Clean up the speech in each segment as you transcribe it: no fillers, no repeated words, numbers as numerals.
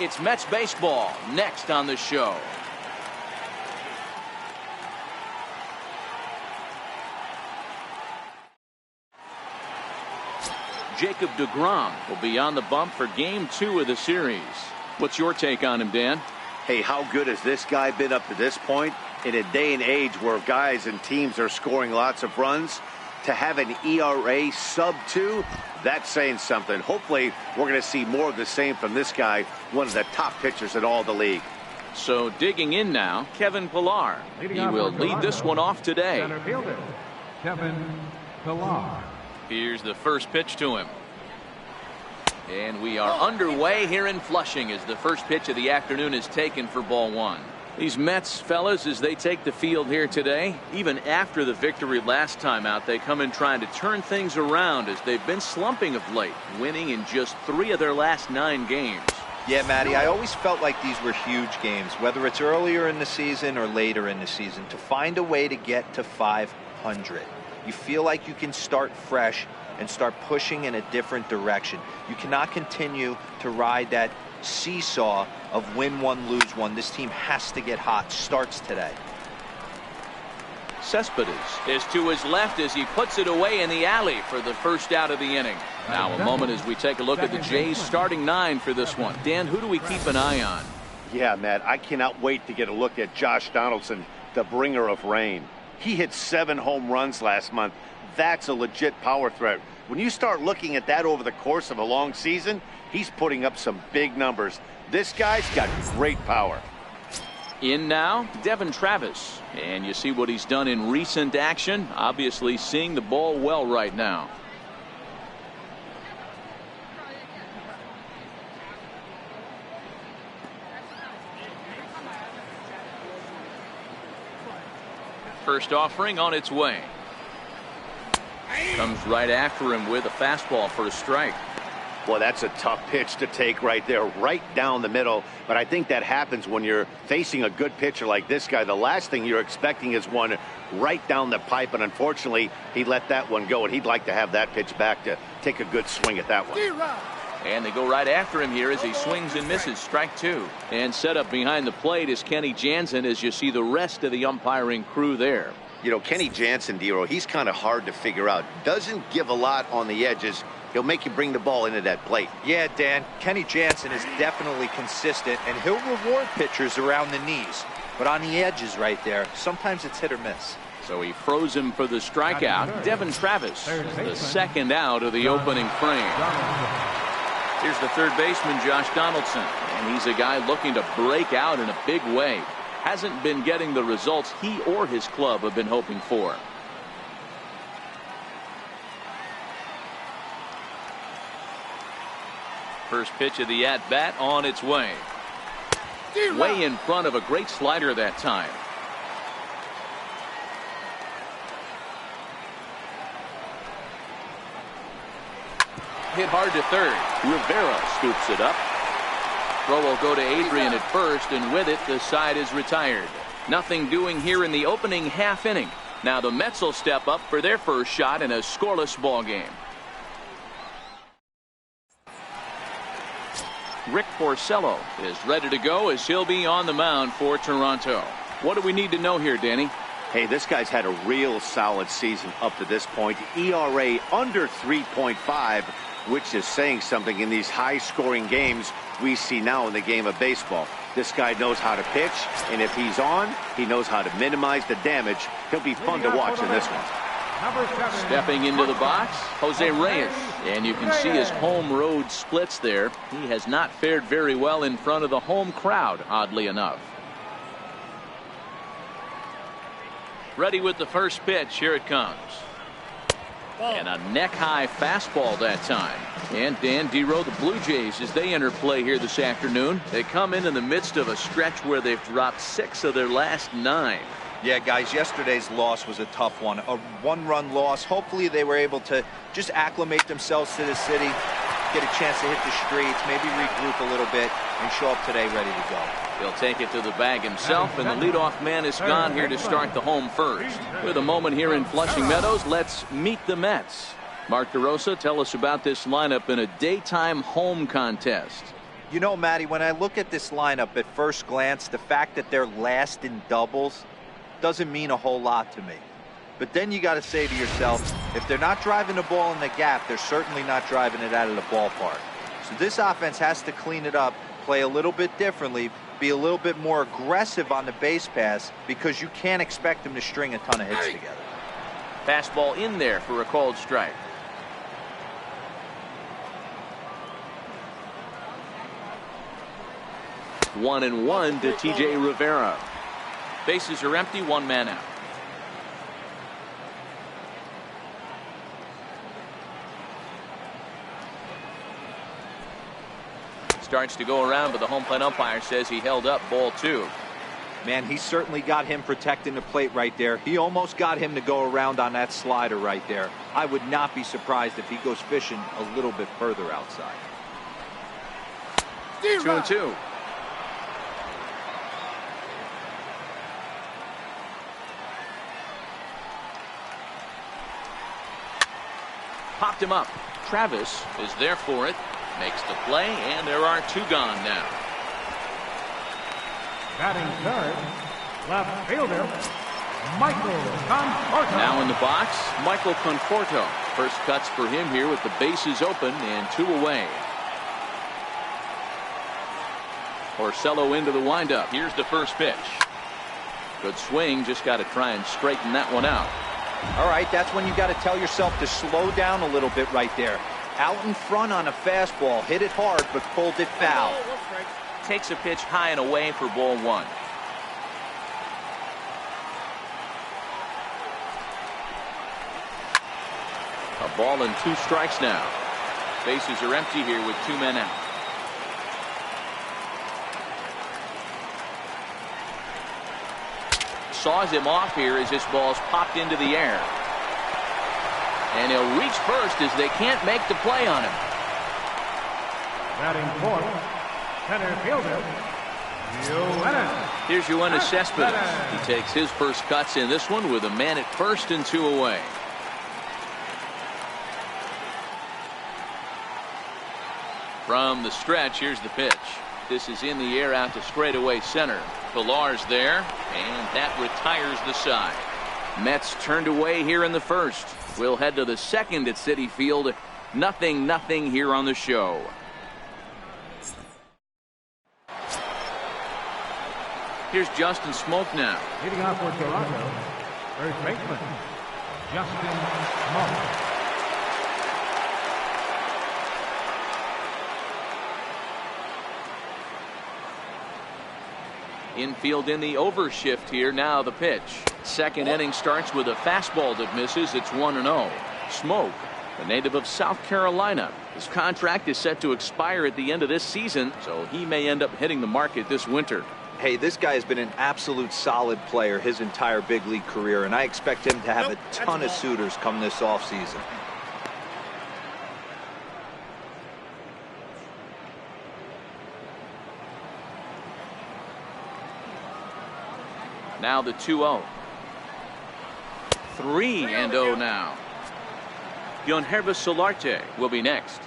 It's Mets baseball next on the show. Jacob deGrom will be on the bump for Game 2 of the series. What's your take on him, Dan? Hey, how good has this guy been up to this point? In a day and age where guys and teams are scoring lots of runs, to have an ERA sub-2, that's saying something. Hopefully, we're going to see more of the same from this guy, one of the top pitchers in all the league. So digging in now, Kevin Pillar. He will lead this one off today. Center fielder, Kevin Pillar. Here's the first pitch to him. And we are underway here in Flushing as the first pitch of the afternoon is taken for ball one. These Mets fellas, as they take the field here today, even after the victory last time out, they come in trying to turn things around as they've been slumping of late, winning in just 3 of their last 9 games. Yeah, Matty, I always felt like these were huge games, whether it's earlier in the season or later in the season, to find a way to get to 500. You feel like you can start fresh and start pushing in a different direction. You cannot continue to ride that seesaw of win one, lose one. This team has to get hot. Starts today. Cespedes is to his left as he puts it away in the alley for the first out of the inning. Now a moment as we take a look at the Jays starting 9 for this one. Dan, who do we keep an eye on? Yeah, Matt, I cannot wait to get a look at Josh Donaldson, the bringer of rain. He hit 7 home runs last month. That's a legit power threat. When you start looking at that over the course of a long season, he's putting up some big numbers. This guy's got great power. In now, Devin Travis. And you see what he's done in recent action. Obviously seeing the ball well right now. First offering on its way. Comes right after him with a fastball for a strike. Well, that's a tough pitch to take right there, right down the middle. But I think that happens when you're facing a good pitcher like this guy. The last thing you're expecting is one right down the pipe. And unfortunately, he let that one go. And he'd like to have that pitch back to take a good swing at that one. And they go right after him here as he swings and misses. Strike 2. And set up behind the plate is Kenny Jansen as you see the rest of the umpiring crew there. You know, Kenny Jansen, Dero, he's kind of hard to figure out. Doesn't give a lot on the edges. He'll make you bring the ball into that plate. Yeah, Dan, Kenny Jansen is definitely consistent, and he'll reward pitchers around the knees. But on the edges right there, sometimes it's hit or miss. So he froze him for the strikeout. Devin Travis, the second out of the opening frame. Here's the third baseman, Josh Donaldson. And he's a guy looking to break out in a big way. Hasn't been getting the results he or his club have been hoping for. First pitch of the at-bat on its way. Way in front of a great slider that time. Hit hard to third. Rivera scoops it up. Throw will go to Adrian at first, and with it, the side is retired. Nothing doing here in the opening half inning. Now the Mets will step up for their first shot in a scoreless ball game. Rick Porcello is ready to go as he'll be on the mound for Toronto. What do we need to know here, Danny? Hey, this guy's had a real solid season up to this point. ERA under 3.5, which is saying something in these high-scoring games we see now in the game of baseball. This guy knows how to pitch, and if he's on, he knows how to minimize the damage. He'll be fun to watch in this one. Stepping into the box, Jose Reyes. And you can see his home road splits there. He has not fared very well in front of the home crowd, oddly enough. Ready with the first pitch. Here it comes. And a neck-high fastball that time. And Dan Dero, the Blue Jays, as they enter play here this afternoon, they come in the midst of a stretch where they've dropped 6 of their last 9. Yeah, guys, yesterday's loss was a tough one. A one-run loss. Hopefully they were able to just acclimate themselves to the city, get a chance to hit the streets, maybe regroup a little bit, and show up today ready to go. He'll take it to the bag himself, and the leadoff man is gone here to start the home first. With a moment here in Flushing Meadows, let's meet the Mets. Mark DeRosa, tell us about this lineup in a daytime home contest. You know, Matty, when I look at this lineup at first glance, the fact that they're last in doubles doesn't mean a whole lot to me. But then you got to say to yourself, if they're not driving the ball in the gap, they're certainly not driving it out of the ballpark. So this offense has to clean it up, play a little bit differently, be a little bit more aggressive on the base pass, because you can't expect them to string a ton of hits together. Fastball in there for a called strike. One and one to T.J. Rivera. Bases are empty, one man out. Starts to go around, but the home plate umpire says he held up, ball two. Man, he certainly got him protecting the plate right there. He almost got him to go around on that slider right there. I would not be surprised if he goes fishing a little bit further outside. 2-2. Popped him up. Travis is there for it. Makes the play, and there are two gone now. Batting third, left fielder, Michael Conforto. Now in the box, Michael Conforto. First cuts for him here with the bases open and two away. Porcello into the windup. Here's the first pitch. Good swing, just got to try and straighten that one out. All right, that's when you got to tell yourself to slow down a little bit right there. Out in front on a fastball, hit it hard, but pulled it foul. Takes a pitch high and away for ball one. A ball and two strikes now. Bases are empty here with two men out. Saws him off here as this ball's popped into the air. And he'll reach first as they can't make the play on him. Batting fourth, center fielder, Yoenis. Here's Yoenis Cespedes. He takes his first cuts in this one with a man at first and two away. From the stretch, here's the pitch. This is in the air out to straightaway center. Pilar's there, and that retires the side. Mets turned away here in the first. We'll head to the second at Citi Field. 0-0 here on the show. Here's Justin Smoke now. Leading off for Toronto, first baseman, Justin Smoke. Infield in the overshift here. Now the pitch. Second inning starts with a fastball that misses. It's 1-0. Smoke, a native of South Carolina. His contract is set to expire at the end of this season, so he may end up hitting the market this winter. Hey, this guy has been an absolute solid player his entire big league career, and I expect him to have a ton of suitors come this offseason. Now the 2-0. 3-0 now. Yoenis Solarte will be next.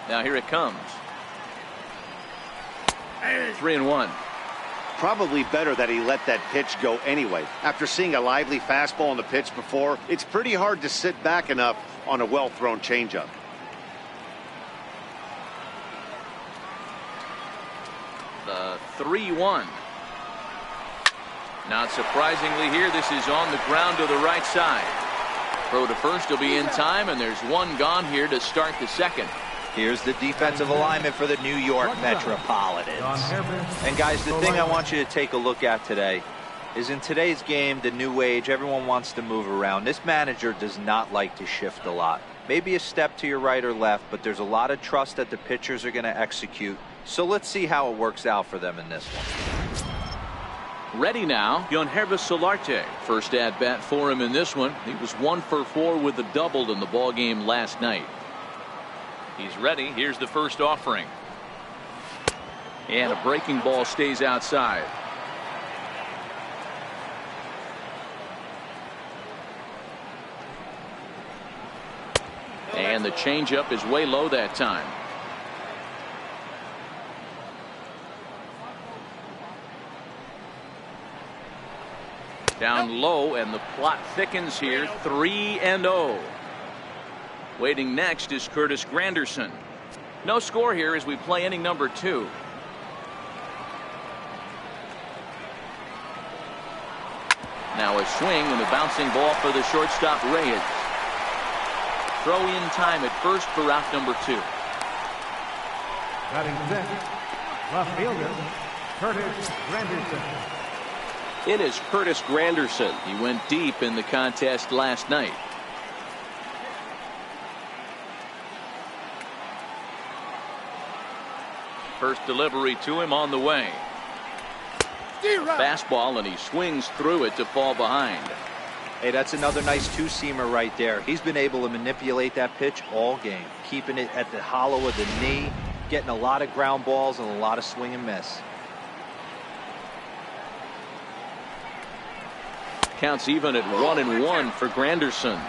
Now here it comes. 3-1. Probably better that he let that pitch go anyway. After seeing a lively fastball on the pitch before, it's pretty hard to sit back enough on a well-thrown changeup. The 3-1. Not surprisingly here, this is on the ground to the right side. Throw to first will be in time, and there's one gone here to start the second. Here's the defensive alignment for the New York Metropolitans. And guys, the thing I want you to take a look at today is in today's game, the new age, everyone wants to move around. This manager does not like to shift a lot. Maybe a step to your right or left, but there's a lot of trust that the pitchers are going to execute. So let's see how it works out for them in this one. Ready now, Yoenis Solarte. First at bat for him in this one. He was 1 for 4 with the double in the ball game last night. He's ready. Here's the first offering. And a breaking ball stays outside. And the changeup is way low that time. Down low, and the plot thickens here. 3-0. Waiting next is Curtis Granderson. No score here as we play inning number 2. Now a swing and a bouncing ball for the shortstop Reyes. Throw in time at first for out number 2. Batting sixth, left fielder, Curtis Granderson. In is Curtis Granderson. He went deep in the contest last night. First delivery to him on the way. Fastball, and he swings through it to fall behind. Hey, that's another nice two-seamer right there. He's been able to manipulate that pitch all game, keeping it at the hollow of the knee, getting a lot of ground balls and a lot of swing and miss. Counts even at 1-1 for Granderson.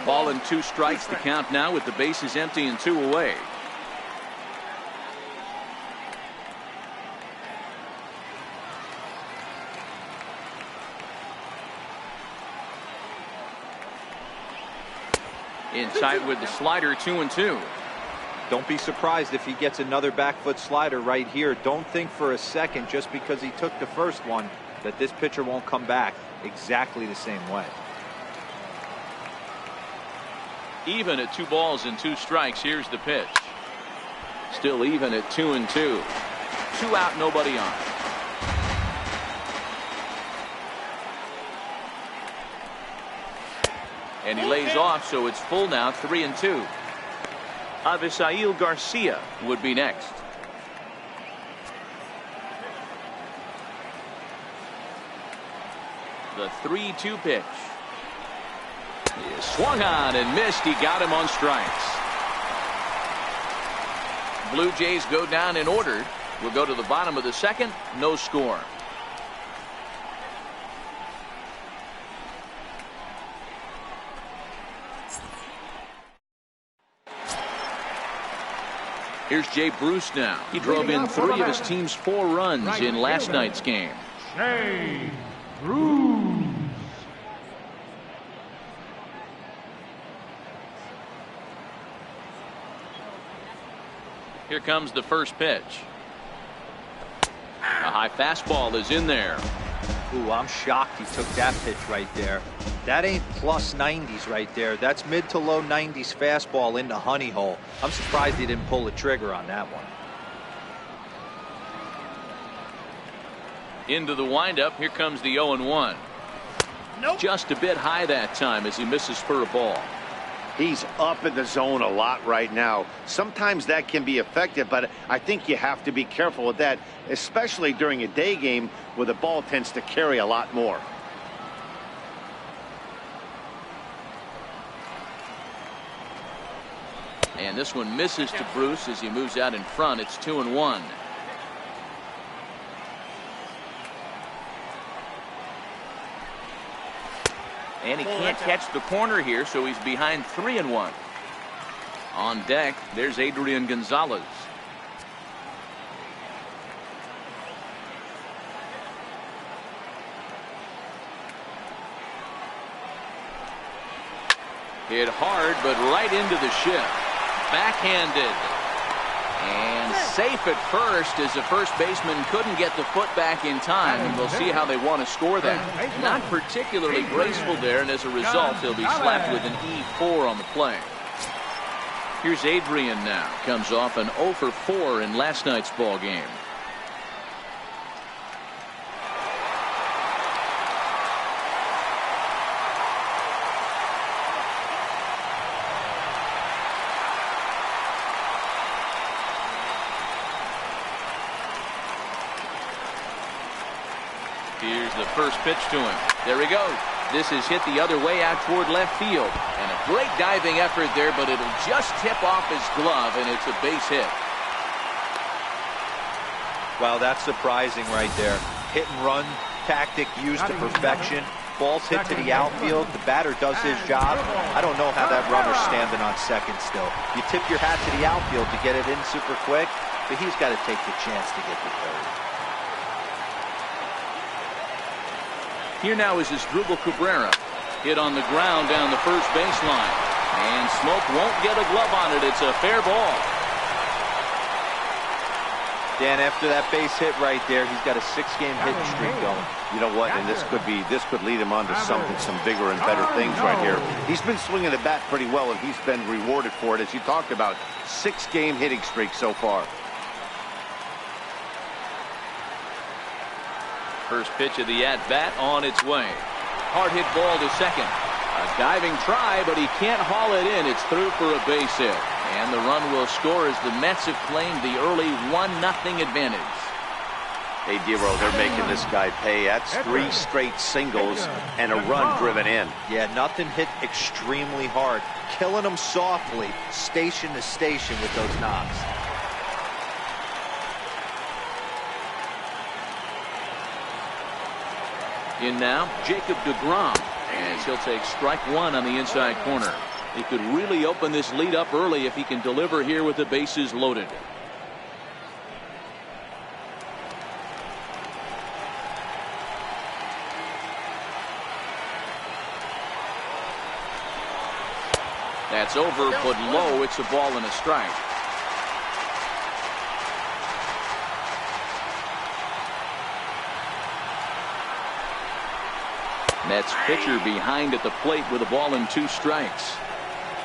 Ball and 2 strikes to count now with the bases empty and 2 away. Inside with the slider, 2-2. Don't be surprised if he gets another back foot slider right here. Don't think for a second, just because he took the first one, that this pitcher won't come back exactly the same way. Even at 2 balls and 2 strikes. Here's the pitch. Still even at 2-2. 2 out, nobody on. And he lays off, so it's full now, 3-2. Avisail Garcia would be next. The 3-2 pitch. He swung on and missed. He got him on strikes. Blue Jays go down in order. We'll go to the bottom of the second. No score. Here's Jay Bruce now. He drove in 3 of his team's 4 runs in last night's game. Jay Bruce. Here comes the first pitch. A high fastball is in there. Ooh, I'm shocked he took that pitch right there. That ain't plus 90s right there. That's mid to low 90s fastball into honey hole. I'm surprised he didn't pull the trigger on that one. Into the windup. Here comes the 0-1. Nope. Just a bit high that time as he misses for a ball. He's up in the zone a lot right now. Sometimes that can be effective, but I think you have to be careful with that, especially during a day game where the ball tends to carry a lot more. And this one misses to Bruce as he moves out in front. It's 2-1. And he can't catch the corner here, so he's behind 3-1. On deck, there's Adrian Gonzalez. Hit hard, but right into the shift. Backhanded. And safe at first as the first baseman couldn't get the foot back in time, and we'll see how they want to score that. Not particularly graceful there, and as a result he'll be slapped with an E4 on the play. Here's Adrian now. Comes off an 0 for 4 in last night's ball game. Here's the first pitch to him. There he goes. This is hit the other way out toward left field. And a great diving effort there, but it'll just tip off his glove, and it's a base hit. Wow, that's surprising right there. hit and run tactic used to perfection. Balls hit to the outfield. The batter does his job. I don't know how that runner's standing on second still. You tip your hat to the outfield to get it in super quick, but he's got to take the chance to get to third. Here now is Asdrubal Cabrera. Hit on the ground down the first baseline. And Smoke won't get a glove on it. It's a fair ball. Dan, after that base hit right there, he's got a 6-game hitting streak going. You know what? And this could lead him on to something, some bigger and better things right here. He's been swinging the bat pretty well, and he's been rewarded for it, as you talked about. 6-game hitting streak so far. First pitch of the at-bat on its way. Hard hit ball to second. A diving try, but he can't haul it in. It's through for a base hit. And the run will score as the Mets have claimed the early 1-0 advantage. Hey, Dero, they're making this guy pay. That's 3 straight singles and a run driven in. Yeah, nothing hit extremely hard. Killing them softly, station to station with those knocks. In now, Jacob deGrom, as he'll take strike 1 on the inside corner. He could really open this lead up early if he can deliver here with the bases loaded. That's over, but low. It's a ball and a strike. Mets pitcher behind at the plate with a ball and 2 strikes.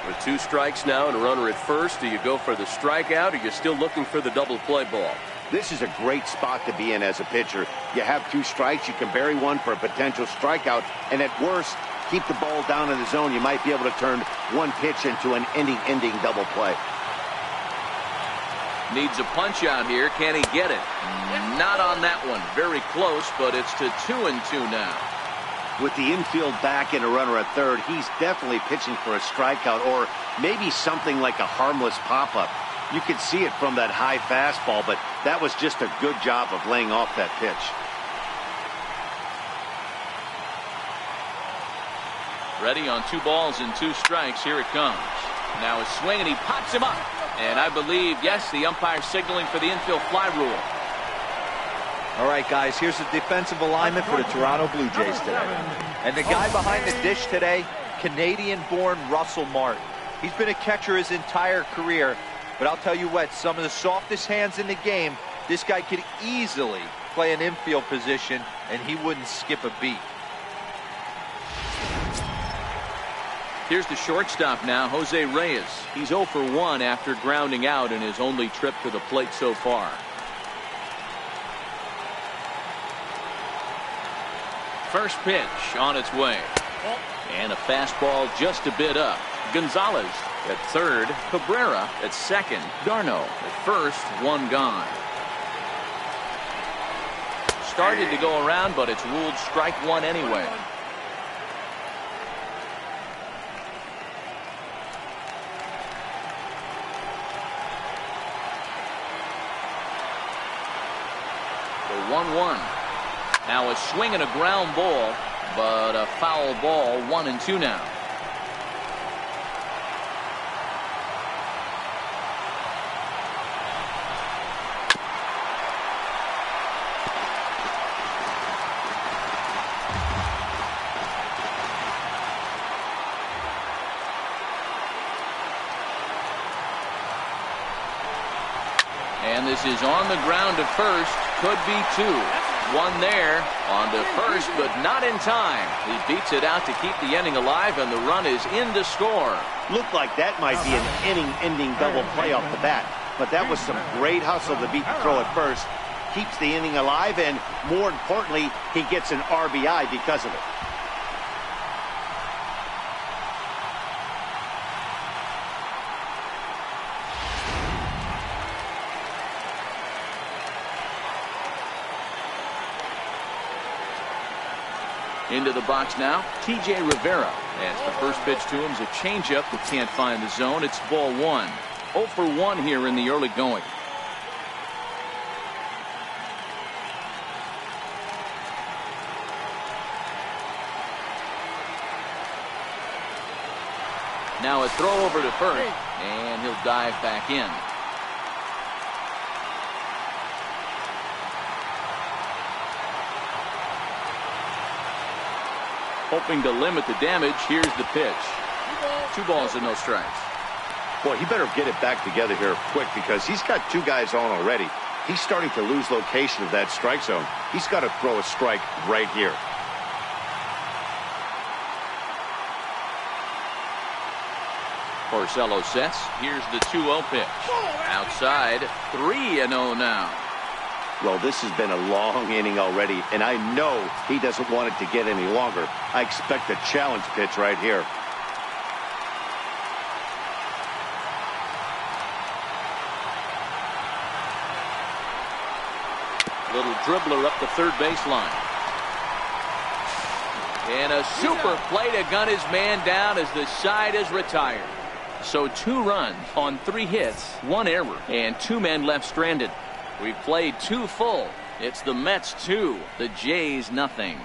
With 2 strikes now and a runner at first, do you go for the strikeout, or are you still looking for the double play ball? This is a great spot to be in as a pitcher. You have 2 strikes, you can bury one for a potential strikeout, and at worst, keep the ball down in the zone. You might be able to turn one pitch into an ending double play. Needs a punch out here. Can he get it? Not on that one. Very close, but it's to 2-2 now. With the infield back and a runner at third, he's definitely pitching for a strikeout or maybe something like a harmless pop-up. You could see it from that high fastball, but that was just a good job of laying off that pitch. Ready on 2 balls and 2 strikes. Here it comes. Now a swing, and he pops him up. And I believe, yes, the umpire signaling for the infield fly rule. All right, guys, here's the defensive alignment for the Toronto Blue Jays today. And the guy behind the dish today, Canadian-born Russell Martin. He's been a catcher his entire career, but I'll tell you what, some of the softest hands in the game, this guy could easily play an infield position, and he wouldn't skip a beat. Here's the shortstop now, Jose Reyes. He's 0 for 1 after grounding out in his only trip to the plate so far. First pitch on its way. And a fastball just a bit up. Gonzalez at third. Cabrera at second. Darno at first. 1 gone. Started to go around, but it's ruled strike 1 anyway. The 1-1. Now a swing and a ground ball, but a foul ball. 1-2 now. And this is on the ground to first. Could be 2. 1 there on to first, but not in time. He beats it out to keep the inning alive, and the run is in to score. Looked like that might be an inning-ending double play off the bat, but that was some great hustle to beat the throw at first. Keeps the inning alive, and more importantly, he gets an RBI because of it. Into the box now, T.J. Rivera. As the first pitch to him is a changeup that can't find the zone. It's ball 1. 0 for 1 here in the early going. Now a throw over to first, and he'll dive back in. Hoping to limit the damage, here's the pitch. 2 balls and no strikes. Boy, he better get it back together here quick because he's got 2 guys on already. He's starting to lose location of that strike zone. He's got to throw a strike right here. Porcello sets. Here's the 2-0 pitch. Outside, 3-0 now. Well, this has been a long inning already, and I know he doesn't want it to get any longer. I expect a challenge pitch right here. Little dribbler up the third baseline. And a super play to gun his man down as the side is retired. So 2 runs on 3 hits, 1 error, and 2 men left stranded. We've played 2 full. It's the Mets 2, the Jays nothing.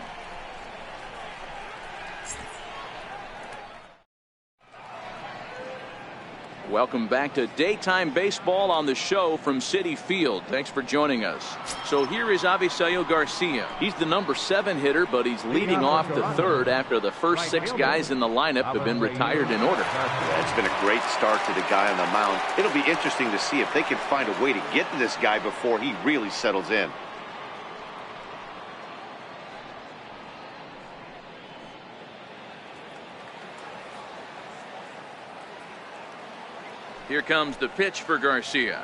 Welcome back to daytime baseball on the show from Citi Field. Thanks for joining us. So here is Avisail Garcia. He's the number 7 hitter, but he's leading off the 3rd after the first 6 guys in the lineup have been retired in order. Yeah, it's been a great start to the guy on the mound. It'll be interesting to see if they can find a way to get to this guy before he really settles in. Here comes the pitch for Garcia.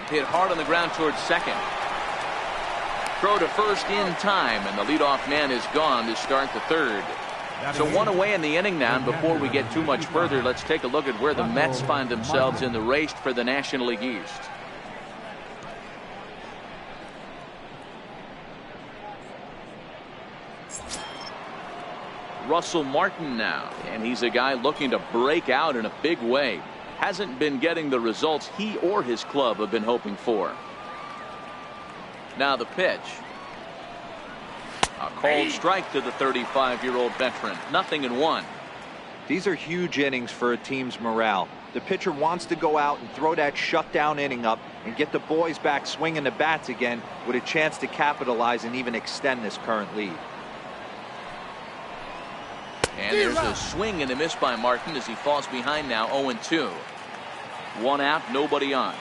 Hit hard on the ground towards second. Throw to first in time, and the leadoff man is gone to start the 3rd. So 1 away in the inning now, and before we get too much further, let's take a look at where the Mets find themselves in the race for the National League East. Russell Martin now, and he's a guy looking to break out in a big way. Hasn't been getting the results he or his club have been hoping for. Now the pitch. A cold strike to the 35-year-old veteran. 0-1. These are huge innings for a team's morale. The pitcher wants to go out and throw that shutdown inning up and get the boys back swinging the bats again with a chance to capitalize and even extend this current lead. And there's a swing and a miss by Martin as he falls behind now 0-2. 1 out, nobody on.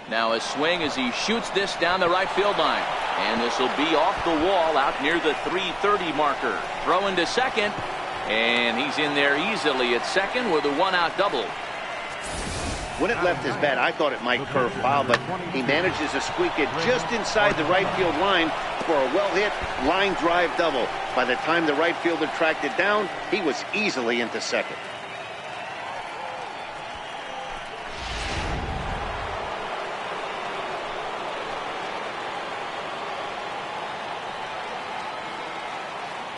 Now a swing as he shoots this down the right field line. And this will be off the wall out near the 330 marker. Throw into second. And he's in there easily at second with a 1-out double. When it left his bat, I thought it might curve foul, but he manages to squeak it just inside the right field line for a well-hit line drive double. By the time the right fielder tracked it down, he was easily into second.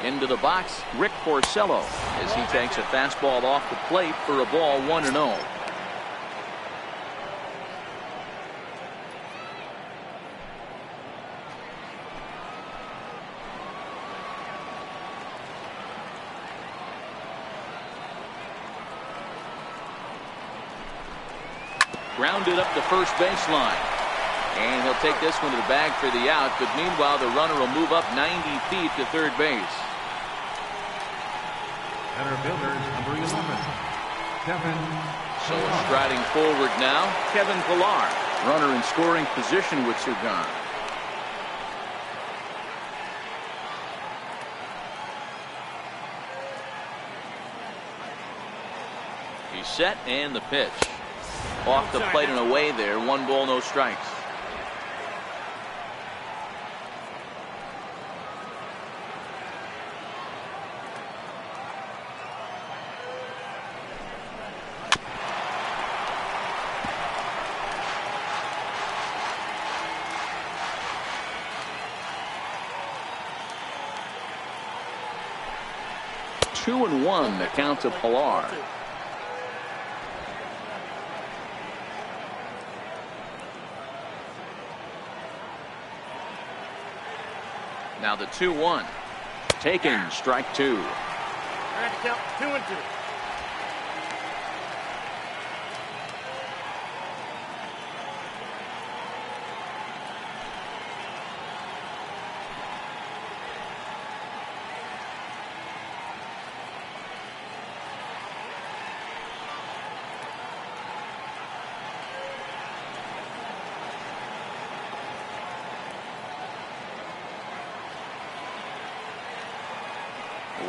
Into the box, Rick Porcello as he takes a fastball off the plate for a ball 1-0. Grounded up the first baseline. And he'll take this one to the bag for the out, but meanwhile the runner will move up 90 feet to third base. Center fielder, number 11, Kevin. So striding forward now, Kevin Pillar. Runner in scoring position with Sugan. He's set and the pitch. Off the plate and away there. 1 ball, no strikes. Two and 1 the count to Pillar. Now the 2-1. taken. Strike two. Count 2-2.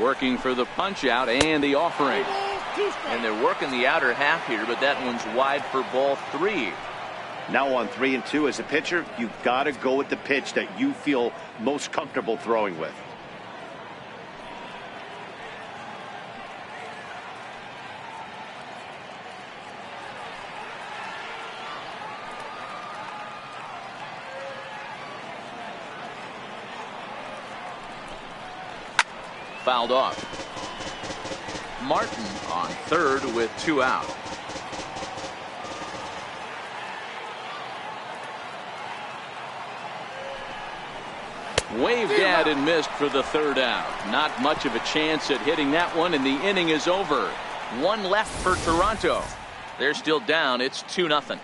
Working for the punch out and the offering. And they're working the outer half here, but that one's wide for ball three. Now on 3-2 as a pitcher, you've got to go with the pitch that you feel most comfortable throwing with. Fouled off. Martin on third with two out. Waved at and missed for the third out. Not much of a chance at hitting that one, and the inning is over. One left for Toronto. They're still down. It's 2-0.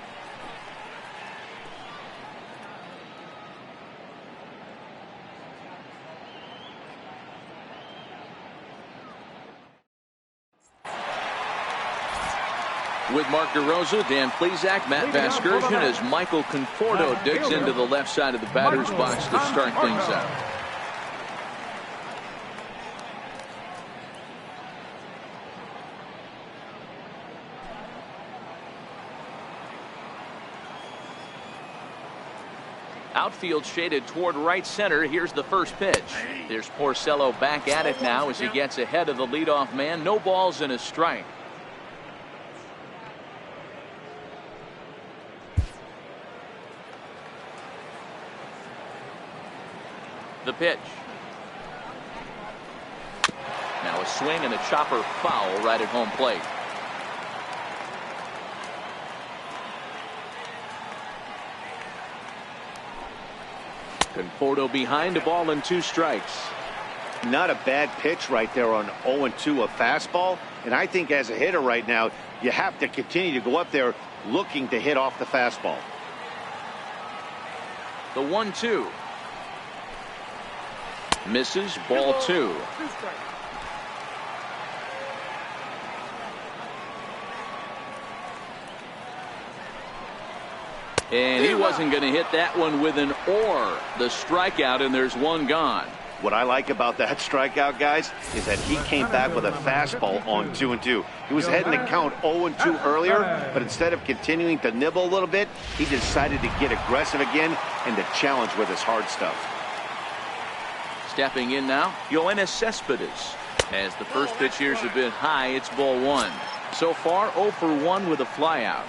With Mark DeRosa, Dan Plesac, Matt Vasgersian as Michael Conforto digs into the left side of the batter's box to start things out. Outfield shaded toward right center. Here's the first pitch. There's Porcello back at it now as he gets ahead of the leadoff man. No balls and a strike. The pitch. Now a swing and a chopper foul right at home plate. Conforto behind, a ball and two strikes. Not a bad pitch right there on 0-2, a fastball. And I think as a hitter right now, you have to continue to go up there looking to hit off the fastball. The 1-2. Misses, ball two. And he wasn't going to hit that one with an or. The strikeout, and there's one gone. What I like about that strikeout, guys, is that he came back with a fastball on 2-2. He was heading to count 0-2 earlier, but instead of continuing to nibble a little bit, he decided to get aggressive again and to challenge with his hard stuff. Stepping in now, Yoenis Cespedes. As the first pitch here is a bit high, it's ball one. So far, 0 for 1 with a flyout.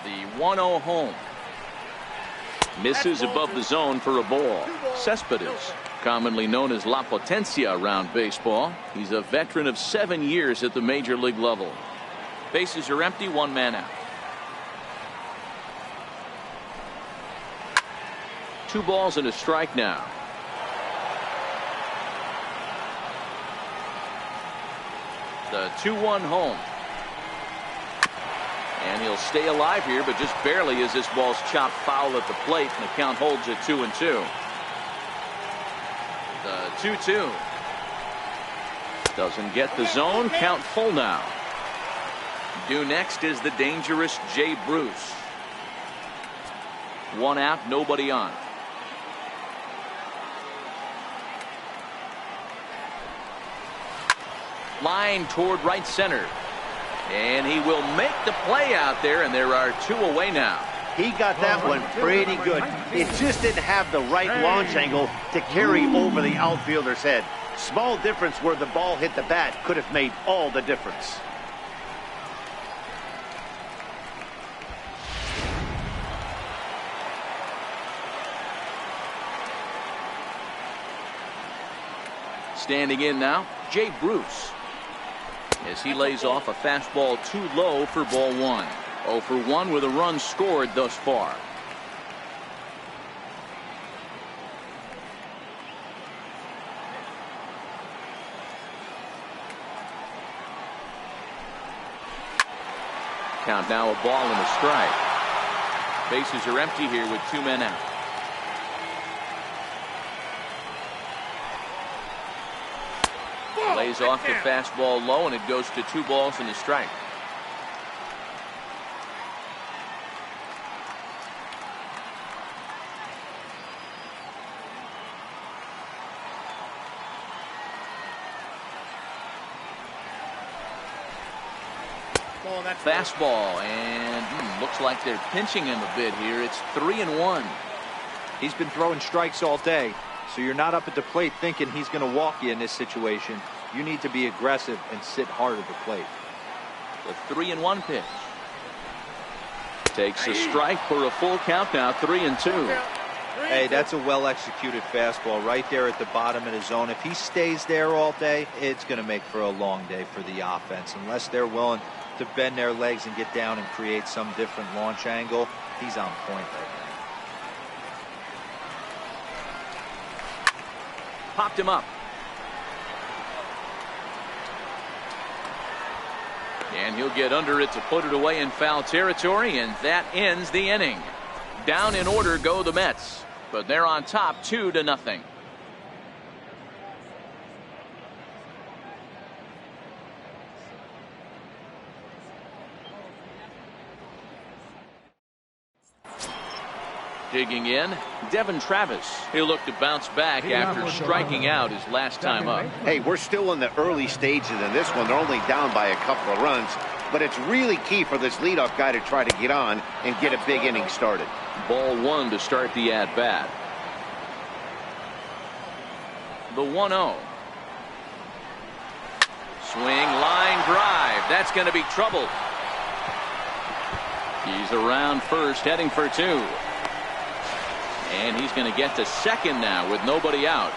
The 1-0 home. Misses above the zone for a ball. Cespedes, commonly known as La Potencia around baseball. He's a veteran of 7 years at the major league level. Bases are empty, one man out. 2 balls and a strike now. The 2-1 home. And he'll stay alive here, but just barely as this ball's chopped foul at the plate, and the count holds at 2-2. The 2-2. Doesn't get the zone, count full now. Due next is the dangerous Jay Bruce. 1 out, nobody on. Line toward right center. And he will make the play out there, and there are 2 away now. He got that one pretty good. It just didn't have the right launch angle to carry over the outfielder's head. Small difference where the ball hit the bat could have made all the difference. Standing in now, Jay Bruce, as he lays off a fastball too low for ball one. 0 for 1 with a run scored thus far. Count now, a ball and a strike. Bases are empty here with 2 men out. Lays off the fastball low, and it goes to 2 balls and a strike. Fastball, and looks like they're pinching him a bit here. It's 3-1. He's been throwing strikes all day, so you're not up at the plate thinking he's going to walk you in this situation. You need to be aggressive and sit hard at the plate. The 3-1 pitch. Takes a strike for a full count now, 3-2. Hey, that's a well-executed fastball right there at the bottom of the zone. If he stays there all day, it's going to make for a long day for the offense. Unless they're willing to bend their legs and get down and create some different launch angle, he's on point right now. Popped him up. And he'll get under it to put it away in foul territory, and that ends the inning. Down in order go the Mets, but they're on top 2-0. Digging in, Devin Travis. He'll look to bounce back after striking out his last time up. Hey, we're still in the early stages in this one. They're only down by a couple of runs, but it's really key for this leadoff guy to try to get on and get a big inning started. Ball 1 to start the at-bat. The 1-0. Swing, line drive. That's going to be trouble. He's around first, heading for 2. And he's going to get to second now with nobody out.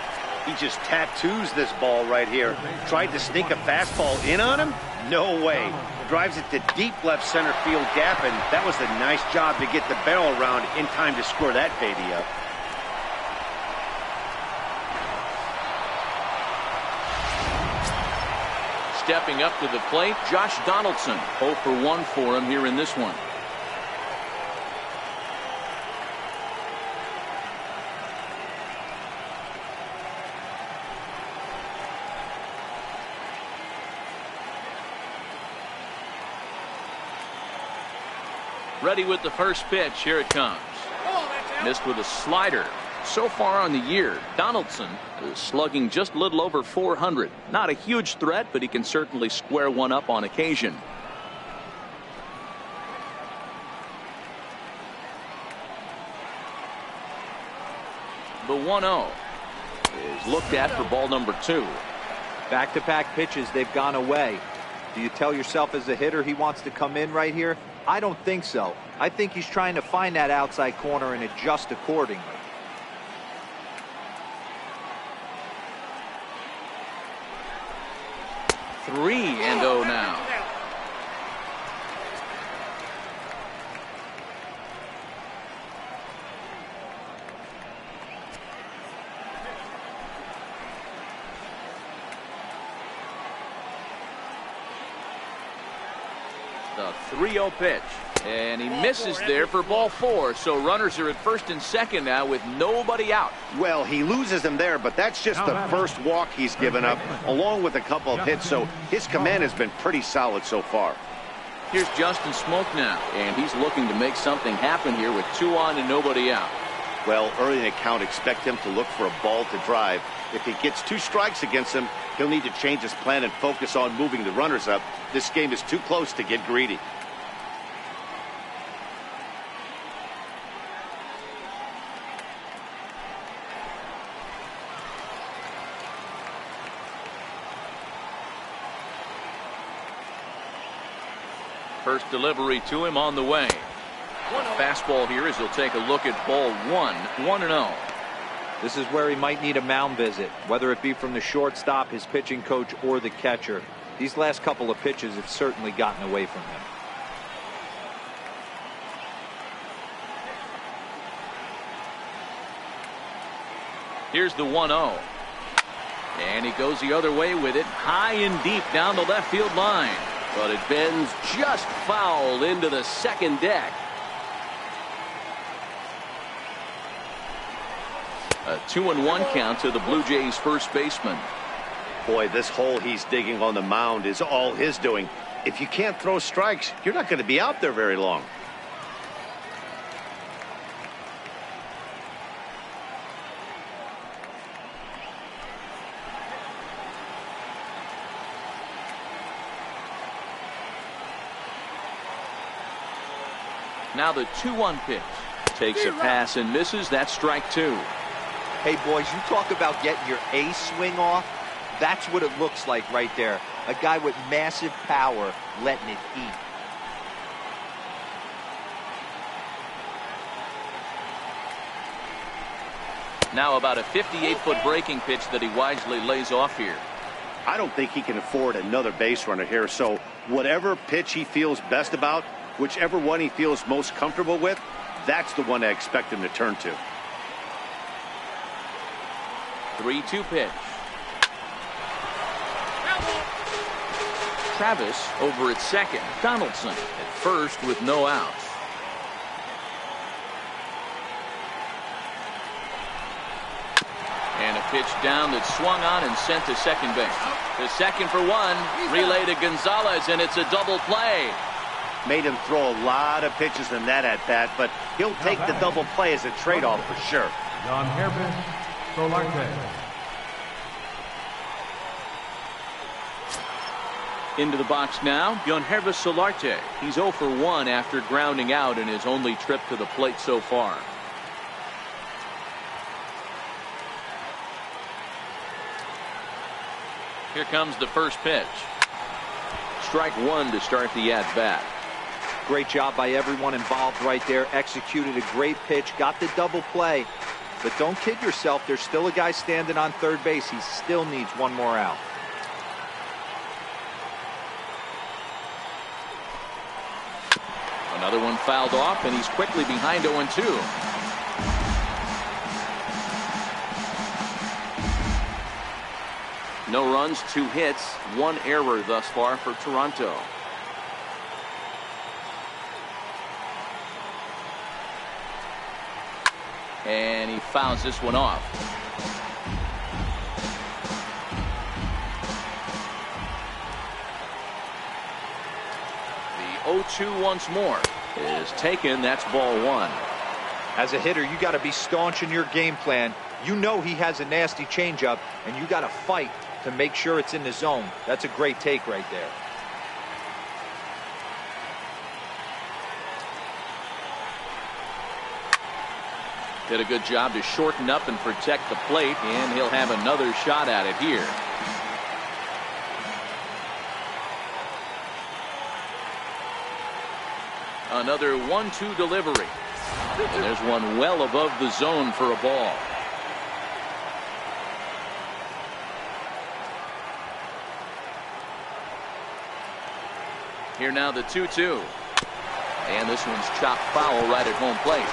He just tattoos this ball right here. Tried to sneak a fastball in on him? No way. Drives it to deep left center field gap, and that was a nice job to get the barrel around in time to score that baby up. Stepping up to the plate, Josh Donaldson. 0 for 1 for him here in this one. Ready with the first pitch. Here it comes. Missed with a slider. So far on the year, Donaldson is slugging just a little over 400. Not a huge threat, but he can certainly square one up on occasion. The 1-0 is looked at for ball number 2. Back-to-back pitches, they've gone away. Do you tell yourself as a hitter he wants to come in right here? I don't think so. I think he's trying to find that outside corner and adjust accordingly. Three and 0 now. The 3-0 pitch, and he misses there for ball 4. So runners are at first and second now with nobody out. Well, he loses them there, but that's just the first walk he's given up, along with a couple of hits. So his command has been pretty solid so far. Here's Justin Smoke now, and he's looking to make something happen here with 2 on and nobody out. Well, early in the count, expect him to look for a ball to drive. If he gets 2 strikes against him, he'll need to change his plan and focus on moving the runners up. This game is too close to get greedy. First delivery to him on the way. Fastball here as he'll take a look at ball 1, 1-0. This is where he might need a mound visit, whether it be from the shortstop, his pitching coach, or the catcher. These last couple of pitches have certainly gotten away from him. Here's the 1-0. And he goes the other way with it, high and deep down the left field line. But it bends just foul into the second deck. A 2-1 count to the Blue Jays first baseman. Boy, this hole he's digging on the mound is all his doing. If you can't throw strikes, you're not going to be out there very long. Now the 2-1 pitch. Takes a pass and misses. That's strike 2. Hey, boys, you talk about getting your A swing off. That's what it looks like right there. A guy with massive power letting it eat. Now about a 58-foot breaking pitch that he wisely lays off here. I don't think he can afford another base runner here, so whatever pitch he feels best about, whichever one he feels most comfortable with, that's the one I expect him to turn to. 3-2 pitch. Travis over at second. Donaldson at first with no outs. And a pitch down that's swung on and sent to second base. The second for one. Relay to Gonzalez, and it's a double play. Made him throw a lot of pitches in that at-bat, but he'll take the double play as a trade-off for sure. Solarte. Into the box now, Yonhervis Solarte. He's 0 for 1 after grounding out in his only trip to the plate so far. Here comes the first pitch. Strike 1 to start the at-bat. Great job by everyone involved right there. Executed a great pitch, got the double play. But don't kid yourself, there's still a guy standing on third base. He still needs one more out. Another one fouled off, and he's quickly behind 0-2. No runs, 2 hits, 1 error thus far for Toronto. And he fouls this one off. The 0-2 once more is taken. That's ball 1. As a hitter, you got to be staunch in your game plan. You know he has a nasty changeup, and you got to fight to make sure it's in the zone. That's a great take right there. Did a good job to shorten up and protect the plate, and he'll have another shot at it here. Another 1-2 delivery. And there's one well above the zone for a ball. Here now the 2-2. And this one's chopped foul right at home plate.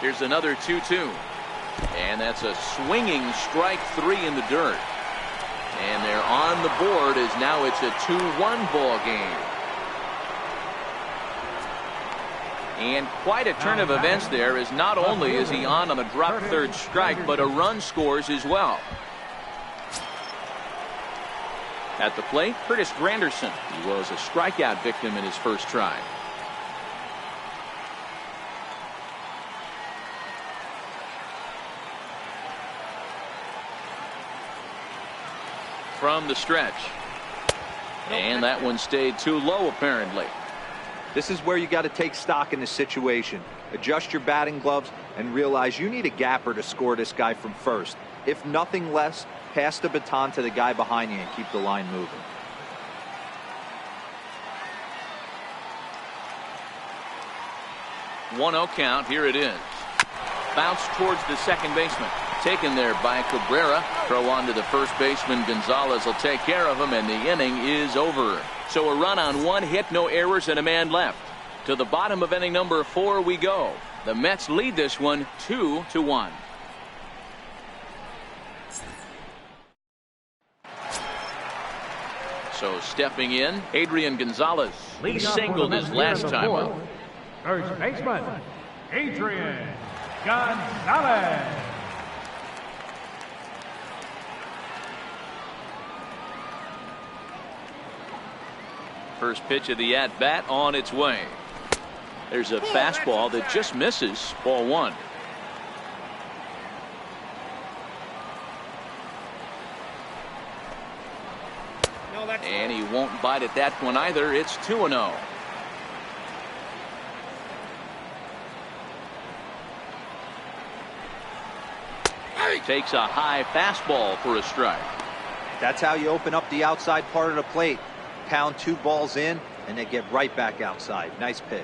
Here's another 2-2. And that's a swinging strike 3 in the dirt. And they're on the board as now it's a 2-1 ball game. And quite a turn of events there, as not only is he on the drop third strike, but a run scores as well. At the plate, Curtis Granderson. He was a strikeout victim in his first try. From the stretch. And that one stayed too low apparently. This is where you got to take stock in the situation. Adjust your batting gloves and realize you need a gapper to score this guy from first. If nothing less, pass the baton to the guy behind you and keep the line moving. One-0 count. Here it is. Bounce towards the second baseman. Taken there by Cabrera. Throw on to the first baseman. Gonzalez will take care of him, and the inning is over. So a run on 1 hit, no errors, and a man left. To the bottom of inning number 4 we go. The Mets lead this one 2-1. So stepping in, Adrian Gonzalez. He singled his last time up. First baseman, Adrian Gonzalez. First pitch of the at-bat on its way. There's a fastball that just misses. Ball 1. And he won't bite at that one either. It's 2-0. Takes a high fastball for a strike. That's how you open up the outside part of the plate. Pound 2 balls in and they get right back outside. Nice pitch.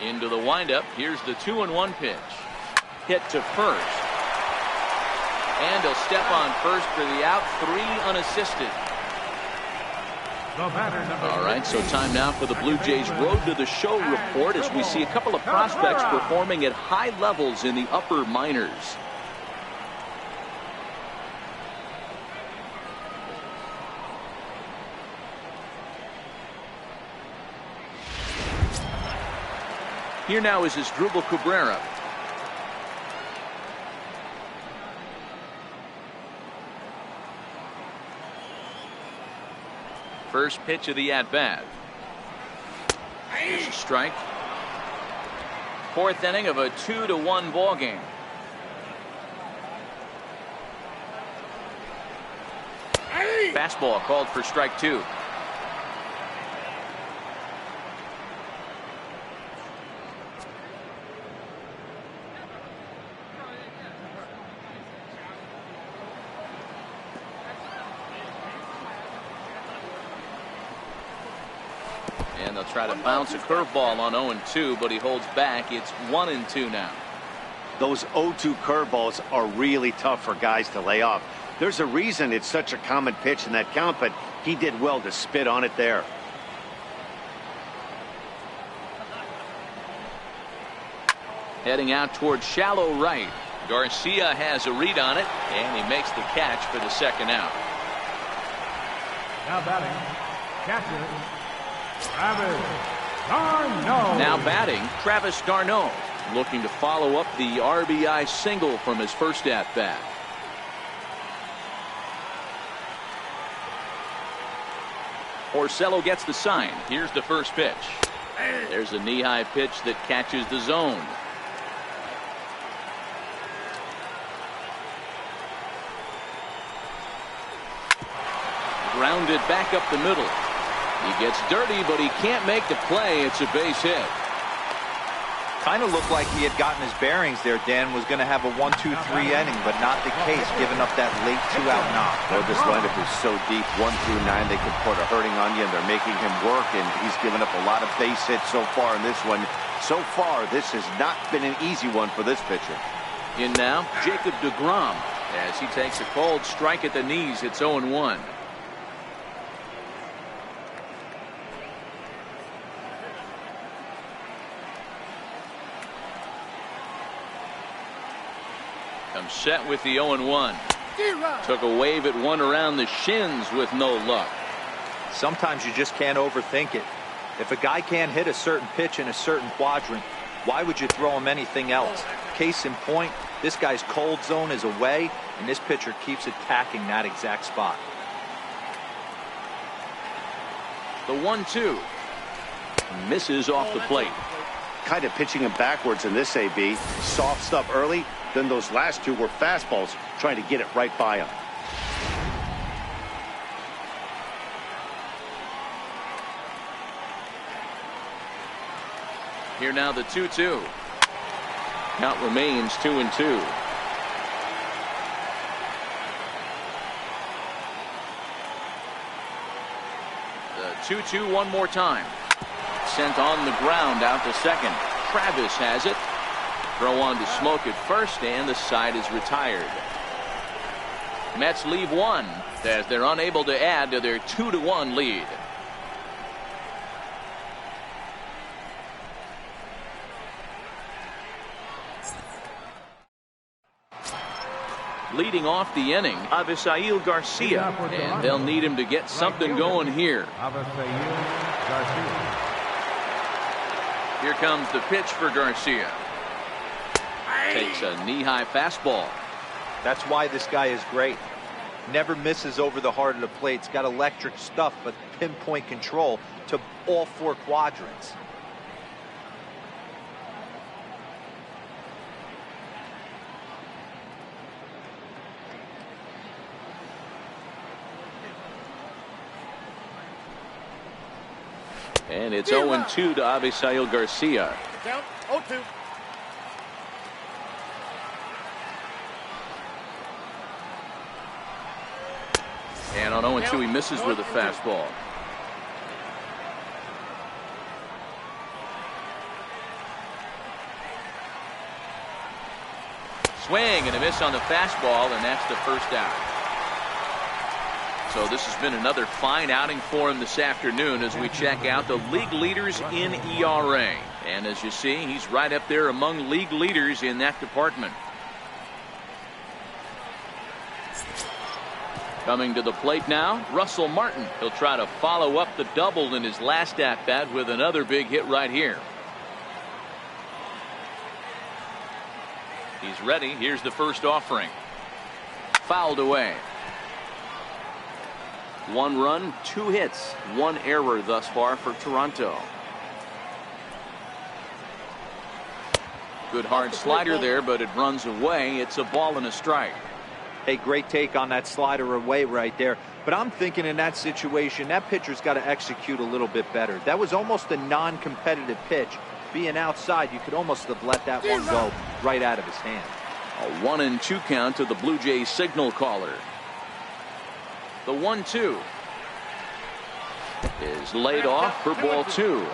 Into the windup. Here's the 2-1 pitch. Hit to first. And he'll step on first for the out. 3 unassisted. All right, so time now for the Blue Jays Road to the Show report as we see a couple of prospects performing at high levels in the upper minors. Here now is Asdrubal Cabrera. First pitch of the at-bat. There's a strike. 4th inning of a 2-1 ball game. Fastball called for strike 2. And they'll try to bounce a curveball on 0-2, but he holds back. It's 1-2 now. Those 0-2 curveballs are really tough for guys to lay off. There's a reason it's such a common pitch in that count, but he did well to spit on it there. Heading out towards shallow right. Garcia has a read on it, and he makes the catch for the second out. Now batting, catcher, Travis d'Arnaud. Now batting, Travis d'Arnaud, looking to follow up the RBI single from his first at-bat. Porcello gets the sign. Here's the first pitch. There's a knee-high pitch that catches the zone. Grounded back up the middle. He gets dirty, but he can't make the play. It's a base hit. Kind of looked like he had gotten his bearings there. Dan was going to have a 1-2-3 inning, but not the case, giving up that late 2-out knock. Well, this lineup is so deep, 1 through 9, they can put a hurting on you, and they're making him work, and he's given up a lot of base hits so far in this one. So far, this has not been an easy one for this pitcher. In now, Jacob deGrom, as he takes a cold strike at the knees. It's 0-1. Comes set with the 0-1. Took a wave at one around the shins with no luck. Sometimes you just can't overthink it. If a guy can't hit a certain pitch in a certain quadrant, why would you throw him anything else? Case in point, this guy's cold zone is away, and this pitcher keeps attacking that exact spot. The 1-2 misses off the plate. Kind of pitching him backwards in this AB. Soft stuff early. Then those last 2 were fastballs, trying to get it right by him. Here now the 2-2. Count remains 2-2. The 2-2 one more time. Sent on the ground out to second. Travis has it. Throw on to Smoke at first, and the side is retired. Mets leave one as they're unable to add to their 2-1 lead. Leading off the inning, Avisail Garcia, and they'll need him to get something going here. Here comes the pitch for Garcia. Takes a knee-high fastball. That's why this guy is great. Never misses over the heart of the plate. He's got electric stuff, but pinpoint control to all 4 quadrants. And it's 0-2 to Avisail Garcia. Down 0-2. And on 0-2 he misses with a fastball. Swing and a miss on the fastball, and that's the first out. So this has been another fine outing for him this afternoon as we check out the league leaders in ERA. And as you see, he's right up there among league leaders in that department. Coming to the plate now, Russell Martin. He'll try to follow up the double in his last at-bat with another big hit right here. He's ready. Here's the first offering. Fouled away. 1 run, 2 hits, 1 error thus far for Toronto. Good hard slider there, but it runs away. It's a ball and a strike. Hey, great take on that slider away right there. But I'm thinking in that situation, that pitcher's got to execute a little bit better. That was almost a non-competitive pitch. Being outside, you could almost have let that one go right out of his hand. A 1-2 count to the Blue Jays signal caller. The 1-2 is laid off for ball 2.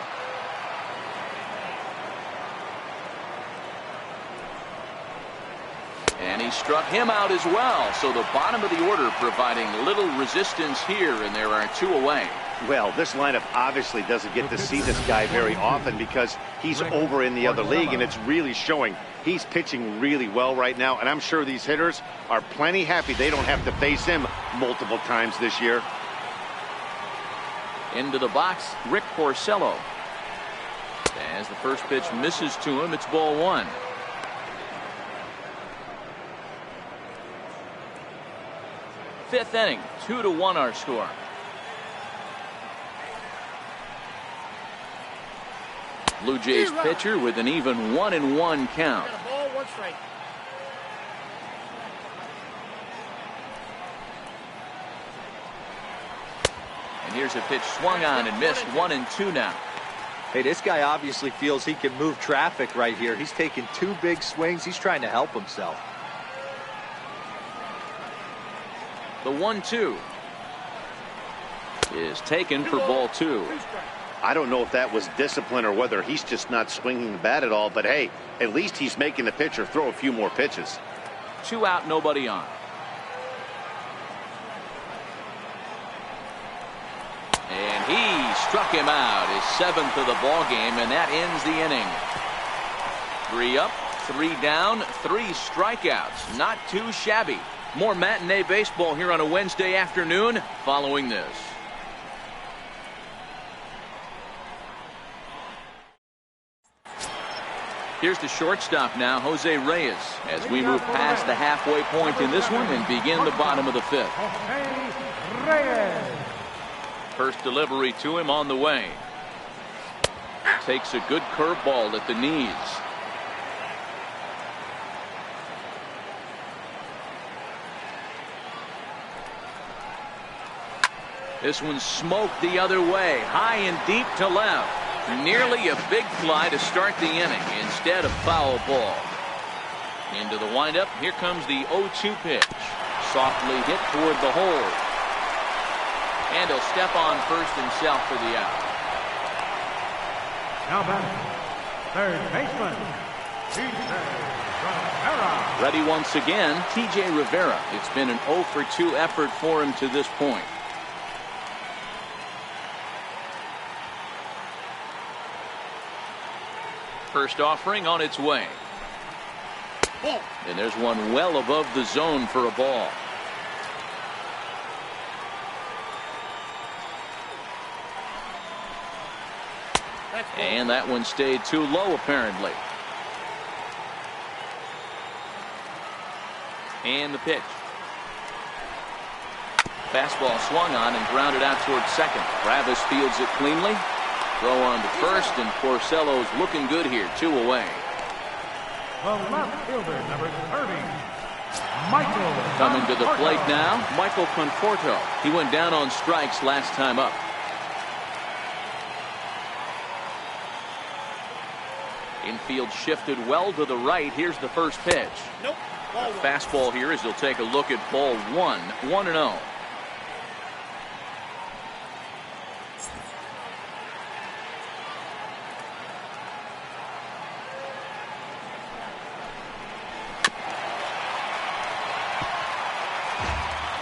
And he struck him out as well. So the bottom of the order providing little resistance here, and there are 2 away. Well, this lineup obviously doesn't get to see this guy very often because he's over in the other league, and it's really showing. He's pitching really well right now, and I'm sure these hitters are plenty happy they don't have to face him multiple times this year. Into the box, Rick Porcello. As the first pitch misses to him, it's ball 1. Fifth inning, 2-1 our score. Blue Jays pitcher with an even 1-1 count. Got a ball, 1 strike. And here's a pitch swung on and missed. 1-2 now. Hey, this guy obviously feels he can move traffic right here. He's taking 2 big swings. He's trying to help himself. The 1-2 is taken for ball 2. I don't know if that was discipline or whether he's just not swinging the bat at all, but hey, at least he's making the pitcher throw a few more pitches. 2 out, nobody on. And he struck him out, his 7th of the ball game, and that ends the inning. 3 up, 3 down, 3 strikeouts. Not too shabby. More matinee baseball here on a Wednesday afternoon following this. Here's the shortstop now, Jose Reyes, as we move past the halfway point in this one and begin the bottom of the 5th. First delivery to him on the way. Takes a good curveball at the knees. This one's smoked the other way, high and deep to left. Nearly a big fly to start the inning instead of foul ball. Into the windup, here comes the 0-2 pitch. Softly hit toward the hole. And he'll step on first himself for the out. Now batting, Third baseman, TJ Rivera. Ready once again, TJ Rivera. It's been an 0 for 2 effort for him to this point. First offering on its way. And there's one well above the zone for a ball. And that one stayed too low, apparently. And the pitch. Fastball swung on and grounded out towards second. Travis fields it cleanly. Throw on to first, and Porcello's looking good here, 2 away. The left fielder, number 30, Michael. Coming to the plate now, Michael Conforto. He went down on strikes last time up. Infield shifted well to the right. Here's the first pitch. Nope. Fastball here as he'll take a look at ball 1, 1-0.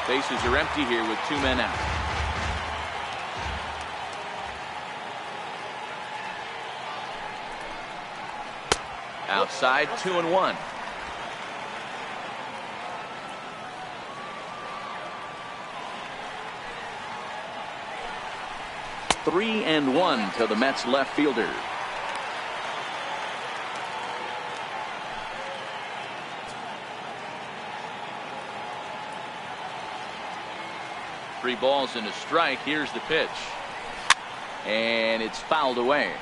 Bases are empty here with 2 men out. Outside, 2-1. Three and 1 to the Mets left fielder. Three balls and a strike. Here's the pitch. And it's fouled away.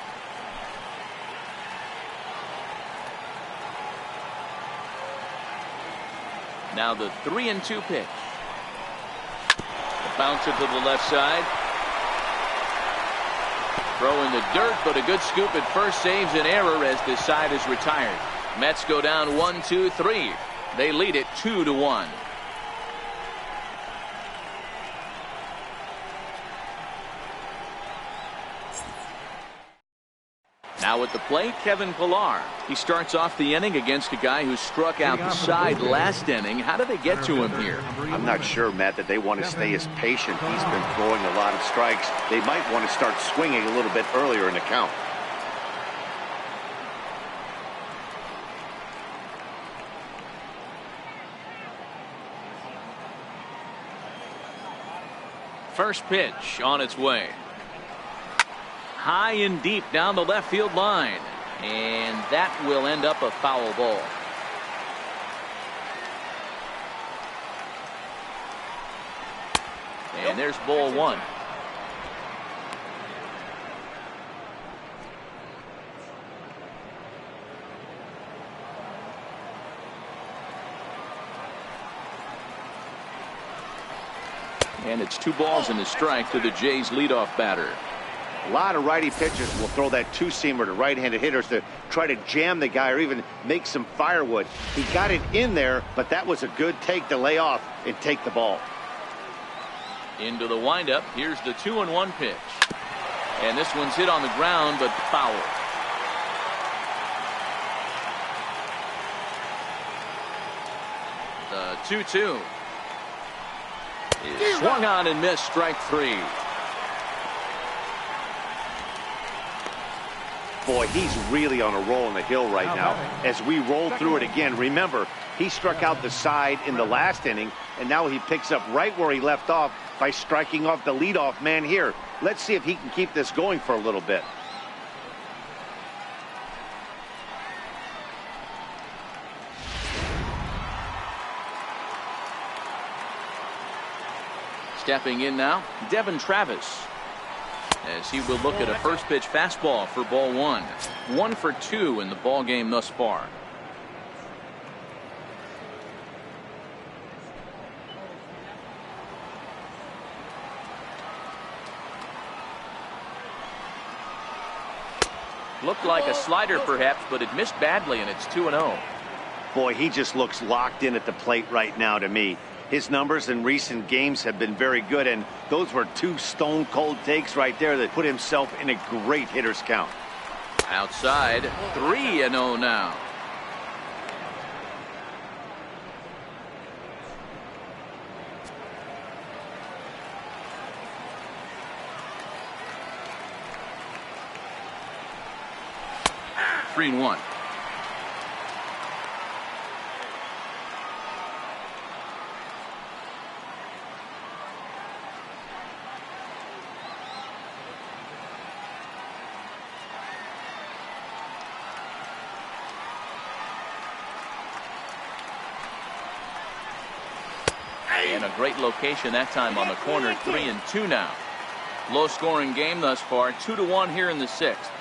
Now the 3-2 pitch. A bouncer to the left side. Throw in the dirt, but a good scoop at first saves an error as this side is retired. Mets go down 1-2-3. They lead it 2-1. Now at the plate, Kevin Pillar. He starts off the inning against a guy who struck outside last inning. How did they get to him here? I'm not sure, Matt, that they want to stay as patient. He's been throwing a lot of strikes. They might want to start swinging a little bit earlier in the count. First pitch on its way. High and deep down the left field line. And that will end up a foul ball. And there's ball 1. And it's 2 balls and a strike to the Jays leadoff batter. A lot of righty pitchers will throw that two-seamer to right-handed hitters to try to jam the guy or even make some firewood. He got it in there, but that was a good take to lay off and take the ball. Into the windup. Here's the 2-1 pitch. And this one's hit on the ground, but foul. The 2-2 is swung on and missed, strike 3. Boy, he's really on a roll in the hill right now. As we roll through it again, remember, he struck out the side in the last inning, and now he picks up right where he left off by striking off the leadoff man here. Let's see if he can keep this going for a little bit. Stepping in now, Devin Travis, as he will look at a first pitch fastball for ball 1. 1 for 2 in the ball game thus far. Looked like a slider perhaps, but it missed badly, and it's 2-0. Boy, he just looks locked in at the plate right now to me. His numbers in recent games have been very good, and those were 2 stone-cold takes right there that put himself in a great hitter's count. Outside, 3-0 now. Three and one. And a great location that time on the corner. 3-2 now. Low scoring game thus far. 2-1 here in the sixth.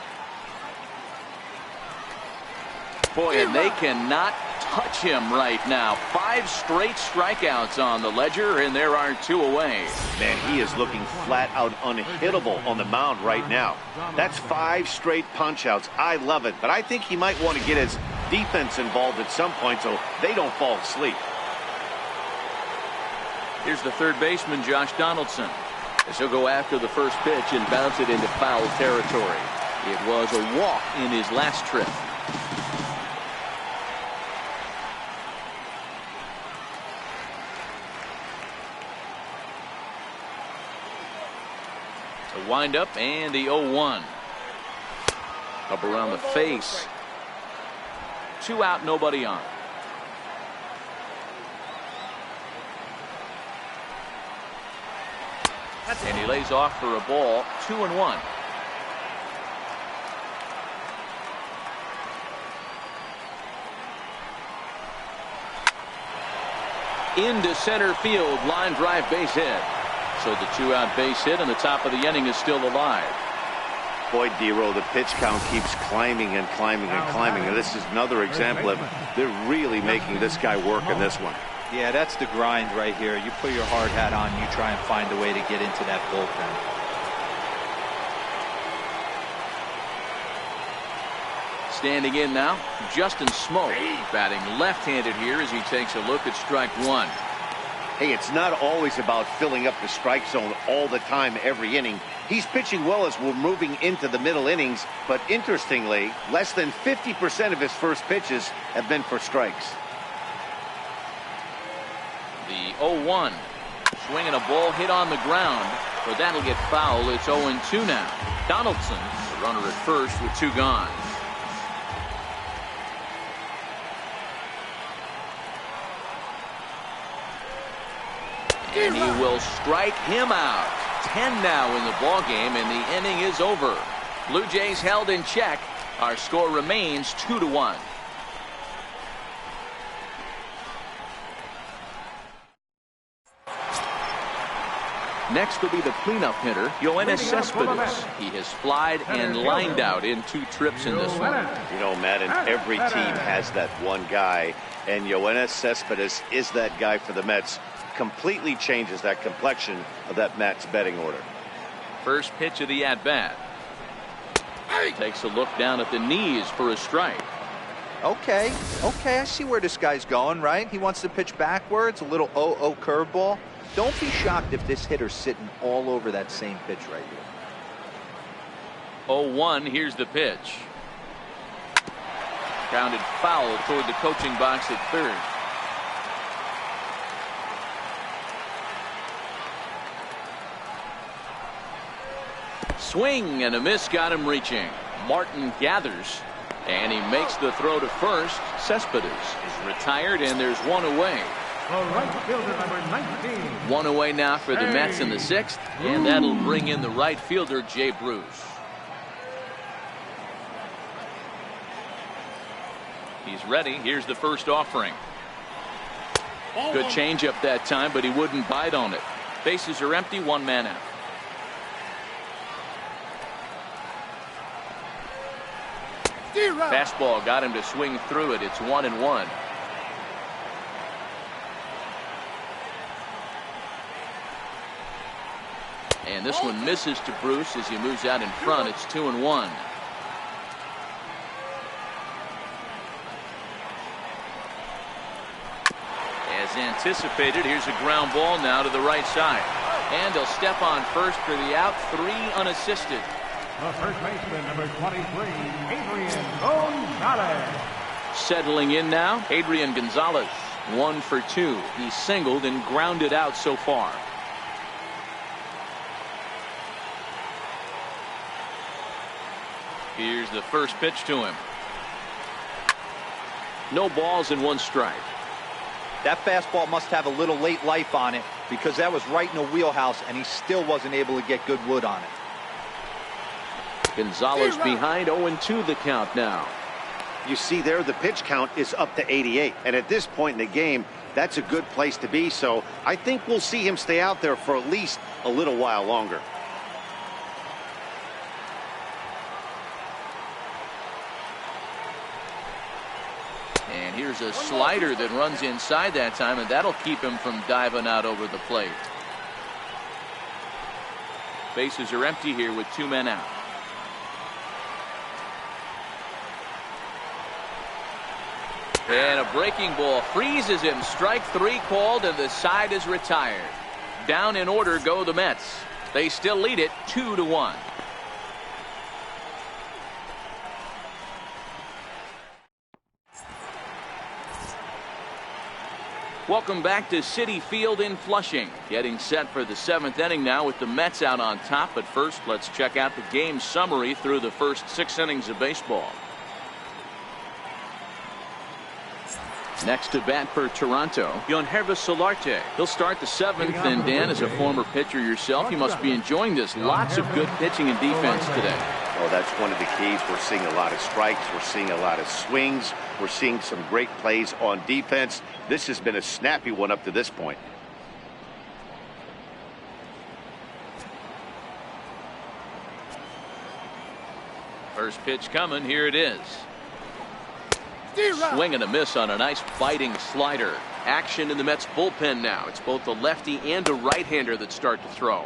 Boy, and they cannot touch him right now. 5 straight strikeouts on the ledger, and there are 2 away. Man, he is looking flat out unhittable on the mound right now. That's 5 straight punch-outs. I love it, but I think he might want to get his defense involved at some point so they don't fall asleep. Here's the third baseman, Josh Donaldson, as he'll go after the first pitch and bounce it into foul territory. It was a walk in his last trip. The windup and the 0-1. Up around the face. 2 out, nobody on. And he lays off for a ball. 2-1. Into center field, line drive, base hit. So the 2-out base hit and the top of the inning is still alive. Boy, D-Row, the pitch count keeps climbing and climbing and climbing. And this is another example of they're really making this guy work in this one. Yeah, that's the grind right here. You put your hard hat on, you try and find a way to get into that bullpen. Standing in now, Justin Smoke, batting left-handed here as he takes a look at strike 1. Hey, it's not always about filling up the strike zone all the time every inning. He's pitching well as we're moving into the middle innings, but interestingly, less than 50% of his first pitches have been for strikes. The 0-1. Swinging a ball hit on the ground, but that'll get foul. It's 0-2 now. Donaldson, the runner at first with 2 gone. And he will strike him out. 10 now in the ball game, and the inning is over. Blue Jays held in check. Our score remains 2-1. Next will be the cleanup hitter, Yoenis Cespedes. He has flied and lined out in 2 trips in this one. You know, Matt, and every team has that one guy, and Yoenis Cespedes is that guy for the Mets. Completely changes that complexion of that Mets betting order. First pitch of the at-bat. Takes a look down at the knees for a strike. Okay, I see where this guy's going, right? He wants to pitch backwards, a little 0-0 curveball. Don't be shocked if this hitter's sitting all over that same pitch right here. 0-1, here's the pitch. Grounded foul toward the coaching box at third. Swing and a miss got him reaching. Martin gathers, and he makes the throw to first. Cespedes is retired, and there's 1 away. Right fielder number 19. 1 away now for the Mets in the 6th, and that'll bring in the right fielder, Jay Bruce. He's ready. Here's the first offering. Good changeup that time, but he wouldn't bite on it. Bases are empty, 1 man out. Fastball got him to swing through it. It's 1-1. And this one misses to Bruce as he moves out in front. It's 2-1. As anticipated, here's a ground ball now to the right side. And he'll step on first for the out. 3 unassisted. The first baseman, number 23, Adrian Gonzalez. Settling in now, Adrian Gonzalez. 1 for 2. He singled and grounded out so far. Here's the first pitch to him. No balls and 1 strike. That fastball must have a little late life on it because that was right in the wheelhouse and he still wasn't able to get good wood on it. Gonzalez behind 0-2 the count now. You see there, the pitch count is up to 88. And at this point in the game, that's a good place to be. So I think we'll see him stay out there for at least a little while longer. And here's a slider that runs inside that time, and that'll keep him from diving out over the plate. Bases are empty here with 2 men out. And a breaking ball freezes him. Strike 3 called, and the side is retired. Down in order go the Mets. They still lead it 2-1. Welcome back to Citi Field in Flushing. Getting set for the 7th inning now with the Mets out on top. But first, let's check out the game summary through the first 6 innings of baseball. Next to bat for Toronto, Yangervis Solarte. He'll start the 7th, and Dan, as a former pitcher yourself, you must be enjoying this. Lots of good pitching and defense today. Oh, that's one of the keys. We're seeing a lot of strikes. We're seeing a lot of swings. We're seeing some great plays on defense. This has been a snappy one up to this point. First pitch coming. Here it is. Swing and a miss on a nice biting slider. Action in the Mets bullpen now. It's both a lefty and a right-hander that start to throw.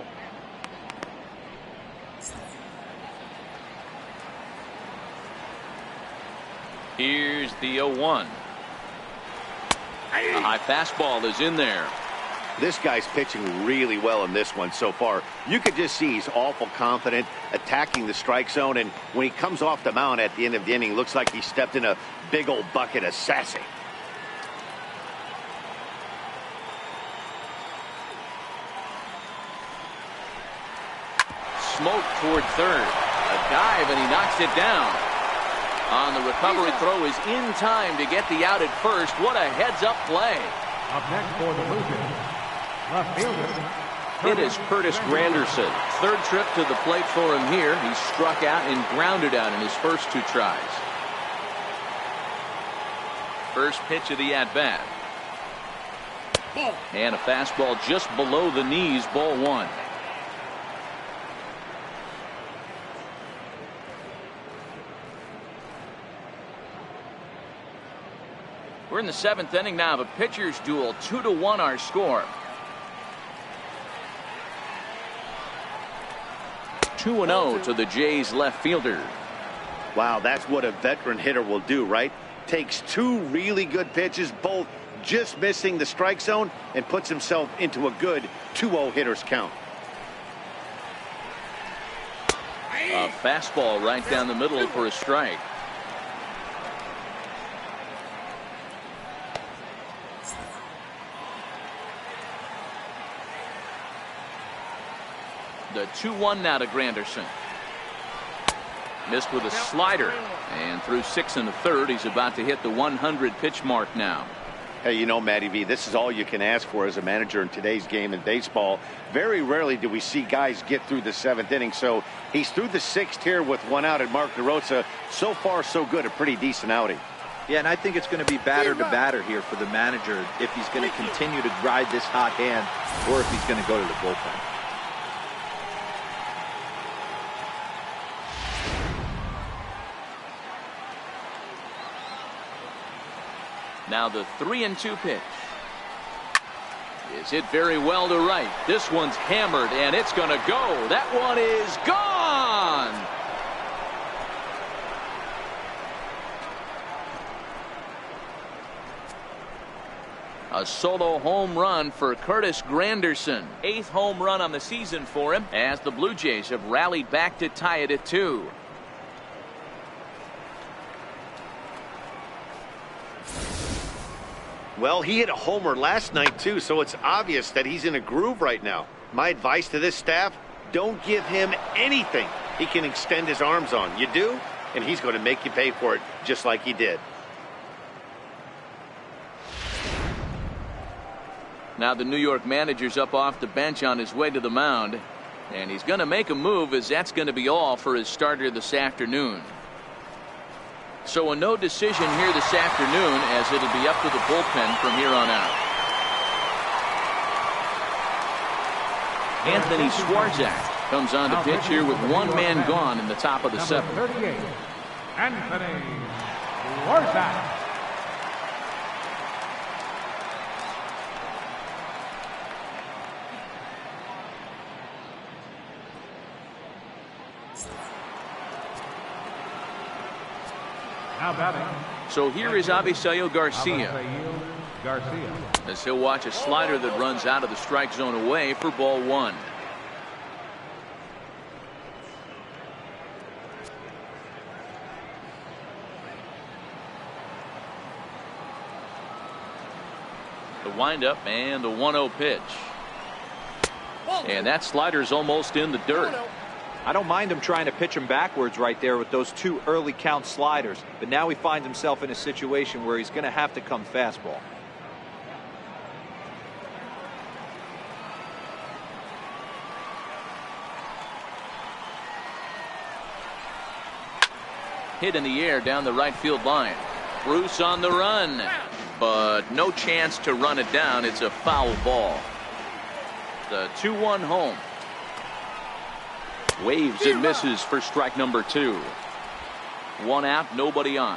Here's the 0-1. A high fastball is in there. This guy's pitching really well in this one so far. You could just see he's awful confident attacking the strike zone, and when he comes off the mound at the end of the inning, looks like he stepped in a big old bucket of sassy. Smoke toward third. A dive, and he knocks it down. On the recovery throw is in time to get the out at first. What a heads-up play. Up next for the Blue Jays, left fielder. It is Curtis Granderson. Third trip to the plate for him here. He struck out and grounded out in his first 2 tries. First pitch of the at-bat. And a fastball just below the knees, ball 1. We're in the 7th inning now of a pitcher's duel. 2-1 our score. 2-0 to the Jays left fielder. Wow, that's what a veteran hitter will do, right? Takes 2 really good pitches, both just missing the strike zone, and puts himself into a good 2-0 hitter's count. A fastball right down the middle for a strike. The 2-1 now to Granderson. Missed with a slider, and through 6 1/3, he's about to hit the 100 pitch mark now. Hey, you know, Matty V, this is all you can ask for as a manager in today's game in baseball. Very rarely do we see guys get through the 7th inning. So he's through the 6th here with 1 out, and Mark DeRosa, so far so good, a pretty decent outing. Yeah, and I think it's going to be batter to batter here for the manager if he's going to continue to ride this hot hand or if he's going to go to the bullpen. Now the 3-2 pitch. Is hit very well to right. This one's hammered, and it's going to go. That one is gone. A solo home run for Curtis Granderson. 8th home run on the season for him as the Blue Jays have rallied back to tie it at 2. Well, he hit a homer last night, too, so it's obvious that he's in a groove right now. My advice to this staff, don't give him anything he can extend his arms on. You do, and he's going to make you pay for it just like he did. Now the New York manager's up off the bench on his way to the mound, and he's going to make a move, as that's going to be all for his starter this afternoon. So a no decision here this afternoon, as it'll be up to the bullpen from here on out. Anthony Swarzak comes on the pitch here with one man gone in the top of the 7th. 38, Anthony Swarzak. Now batting. So here is Avisail Garcia, Avisail Garcia. as he'll watch a slider that runs out of the strike zone away for ball 1. The windup and the 1-0 pitch. And that slider's almost in the dirt. I don't mind him trying to pitch him backwards right there with those 2 early count sliders, but now he finds himself in a situation where he's going to have to come fastball. Hit in the air down the right field line. Bruce on the run, but no chance to run it down. It's a foul ball. The 2-1 home. Waves and misses for strike number 2. 1 out, nobody on.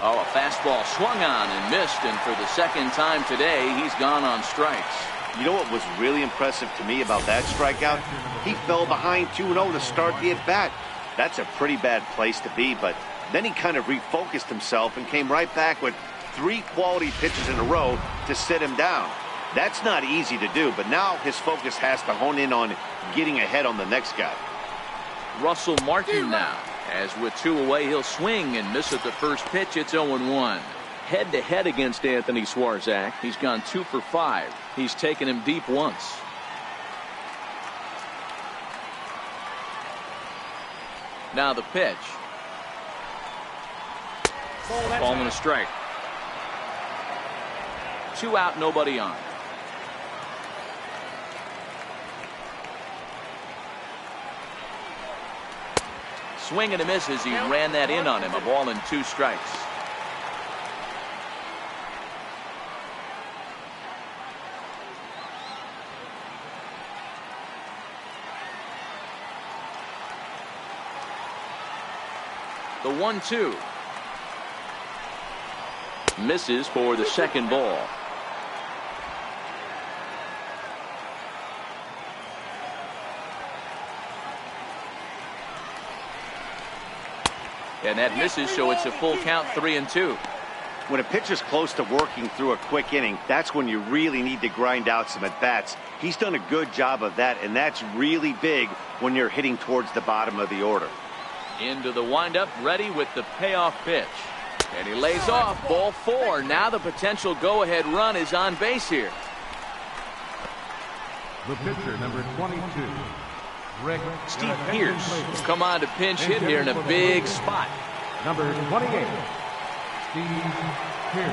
Oh, a fastball swung on and missed, and for the 2nd time today, he's gone on strikes. You know what was really impressive to me about that strikeout? He fell behind 2-0 to start the at-bat. That's a pretty bad place to be, but then he kind of refocused himself and came right back with 3 quality pitches in a row to sit him down. That's not easy to do, but now his focus has to hone in on getting ahead on the next guy. Russell Martin now, as with 2 away, he'll swing and miss at the first pitch. It's 0-1. Head-to-head against Anthony Swarzak. He's gone 2 for 5. He's taken him deep once. Now the pitch. Ball and a strike. 2 out, nobody on. Swing and a miss as he ran that in on him. A ball and 2 strikes. The 1-2. Misses for the 2nd ball. And that misses, so it's a full count, 3-2. When a pitcher's close to working through a quick inning, that's when you really need to grind out some at-bats. He's done a good job of that, and that's really big when you're hitting towards the bottom of the order. Into the windup, ready with the payoff pitch. And he lays off, ball 4. Now the potential go-ahead run is on base here. The pitcher, number 22, Rick Steve Pierce will come on to pinch hit here in a big spot. Number 28, Steve Pierce.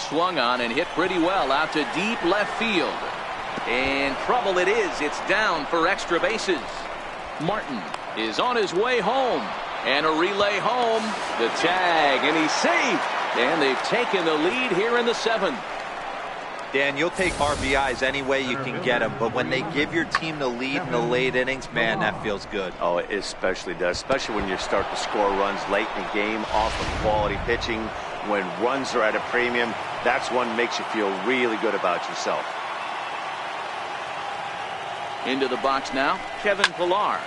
Swung on and hit pretty well out to deep left field. And trouble it is. It's down for extra bases. Martin is on his way home. And a relay home. The tag, and he's safe. And they've taken the lead here in the 7th. Dan, you'll take RBIs any way you can get them, but when they give your team the lead in the late innings, man, that feels good. Oh, it especially does, especially when you start to score runs late in the game off of quality pitching. When runs are at a premium, that's one makes you feel really good about yourself. Into the box now, Kevin Pillar.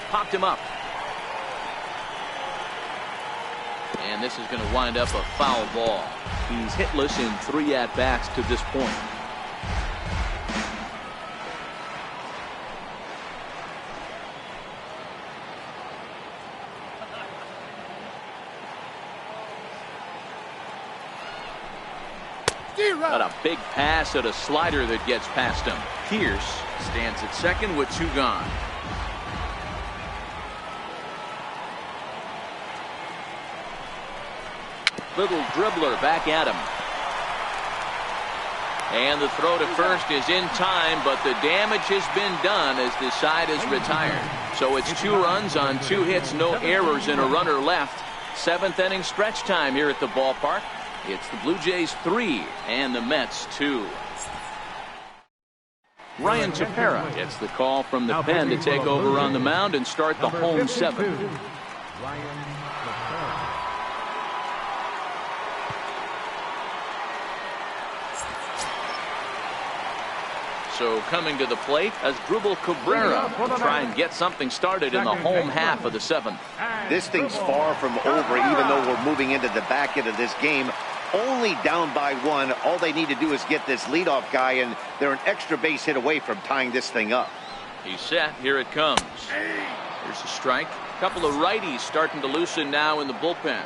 Popped him up. And this is going to wind up a foul ball. He's hitless in 3 at-bats to this point. Got a big pass at a slider that gets past him. Pierce stands at second with 2 gone. Little dribbler back at him. And the throw to first is in time, but the damage has been done as the side is retired. So it's 2 runs on 2 hits, no errors, and a runner left. 7th inning stretch time here at the ballpark. It's the Blue Jays 3 and the Mets 2. Ryan Tepera gets the call from the pen to take over on the mound and start the home 7th. So coming to the plate as Asdrubal Cabrera to try and get something started in the home half of the 7th. This thing's far from over, even though we're moving into the back end of this game. Only down by 1. All they need to do is get this leadoff guy, and they're an extra base hit away from tying this thing up. He's set. Here it comes. Here's a strike. A couple of righties starting to loosen now in the bullpen.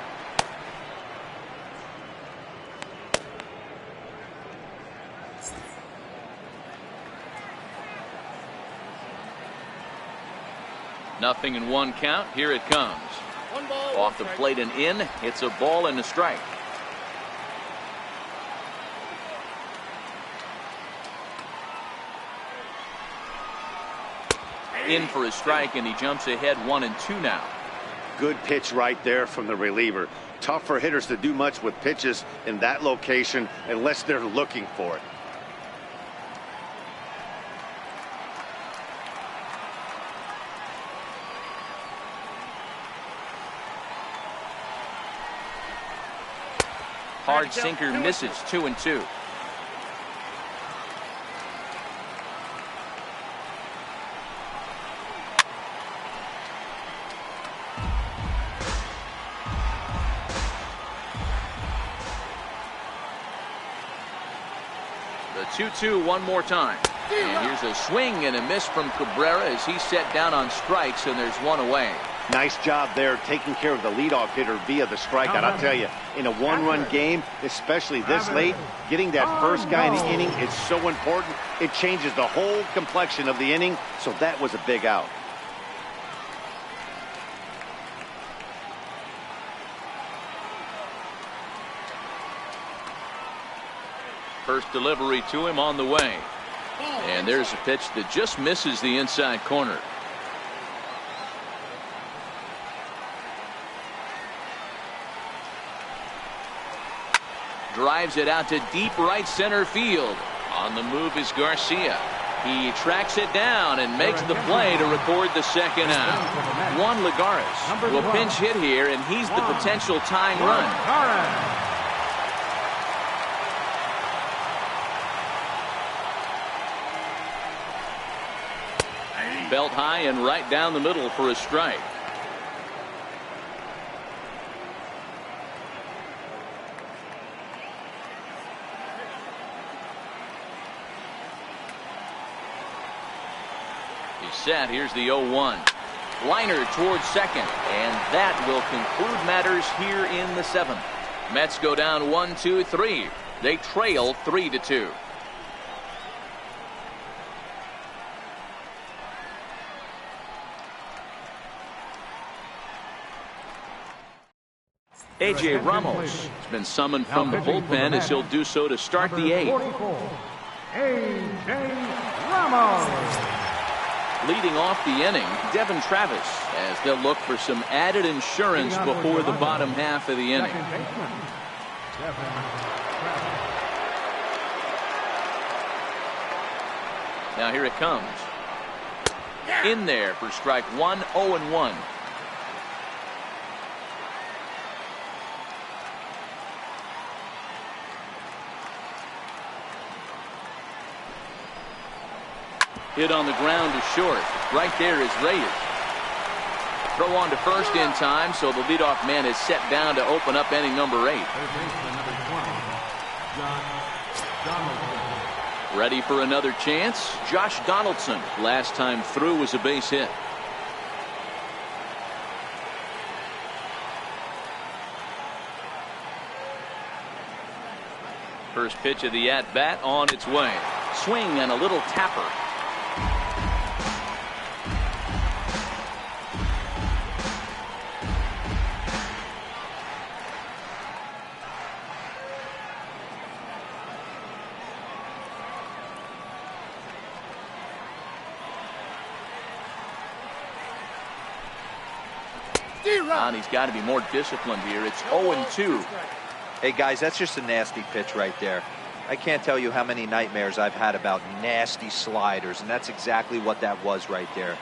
Nothing in 1 count. Here it comes. Off the plate and in. It's a ball and a strike. In for a strike, and he jumps ahead 1-2 now. Good pitch right there from the reliever. Tough for hitters to do much with pitches in that location unless they're looking for it. Hard sinker misses 2-2. The 2-2 one more time. And here's a swing and a miss from Cabrera as he's set down on strikes, and there's 1 away. Nice job there taking care of the leadoff hitter via the strikeout. I'll tell you, in a 1-run game, especially this late, getting that first guy in the inning is so important. It changes the whole complexion of the inning, so that was a big out. First delivery to him on the way. And there's a pitch that just misses the inside corner. Drives it out to deep right center field. On the move is Garcia. He tracks it down and makes the play to record the 2nd out. Juan Lagares will pinch hit here, and he's the potential tying run. Belt high and right down the middle for a strike. He's set. Here's the 0-1. Liner towards second, and that will conclude matters here in the 7th. Mets go down 1-2-3. They trail 3-2. A.J. Ramos has been summoned from the bullpen as he'll do so to start the 8th. A.J. Ramos. Leading off the inning, Devin Travis, as they'll look for some added insurance before the bottom half of the inning. Now here it comes. In there for strike one, 0-1. Hit on the ground to short. Right there is Reyes. Throw on to first in time, so the leadoff man is set down to open up inning number 8. Ready for another chance. Josh Donaldson. Last time through was a base hit. First pitch of the at-bat on its way. Swing and a little tapper. And he's got to be more disciplined here. It's 0-2. Hey, guys, that's just a nasty pitch right there. I can't tell you how many nightmares I've had about nasty sliders, and that's exactly what that was right there.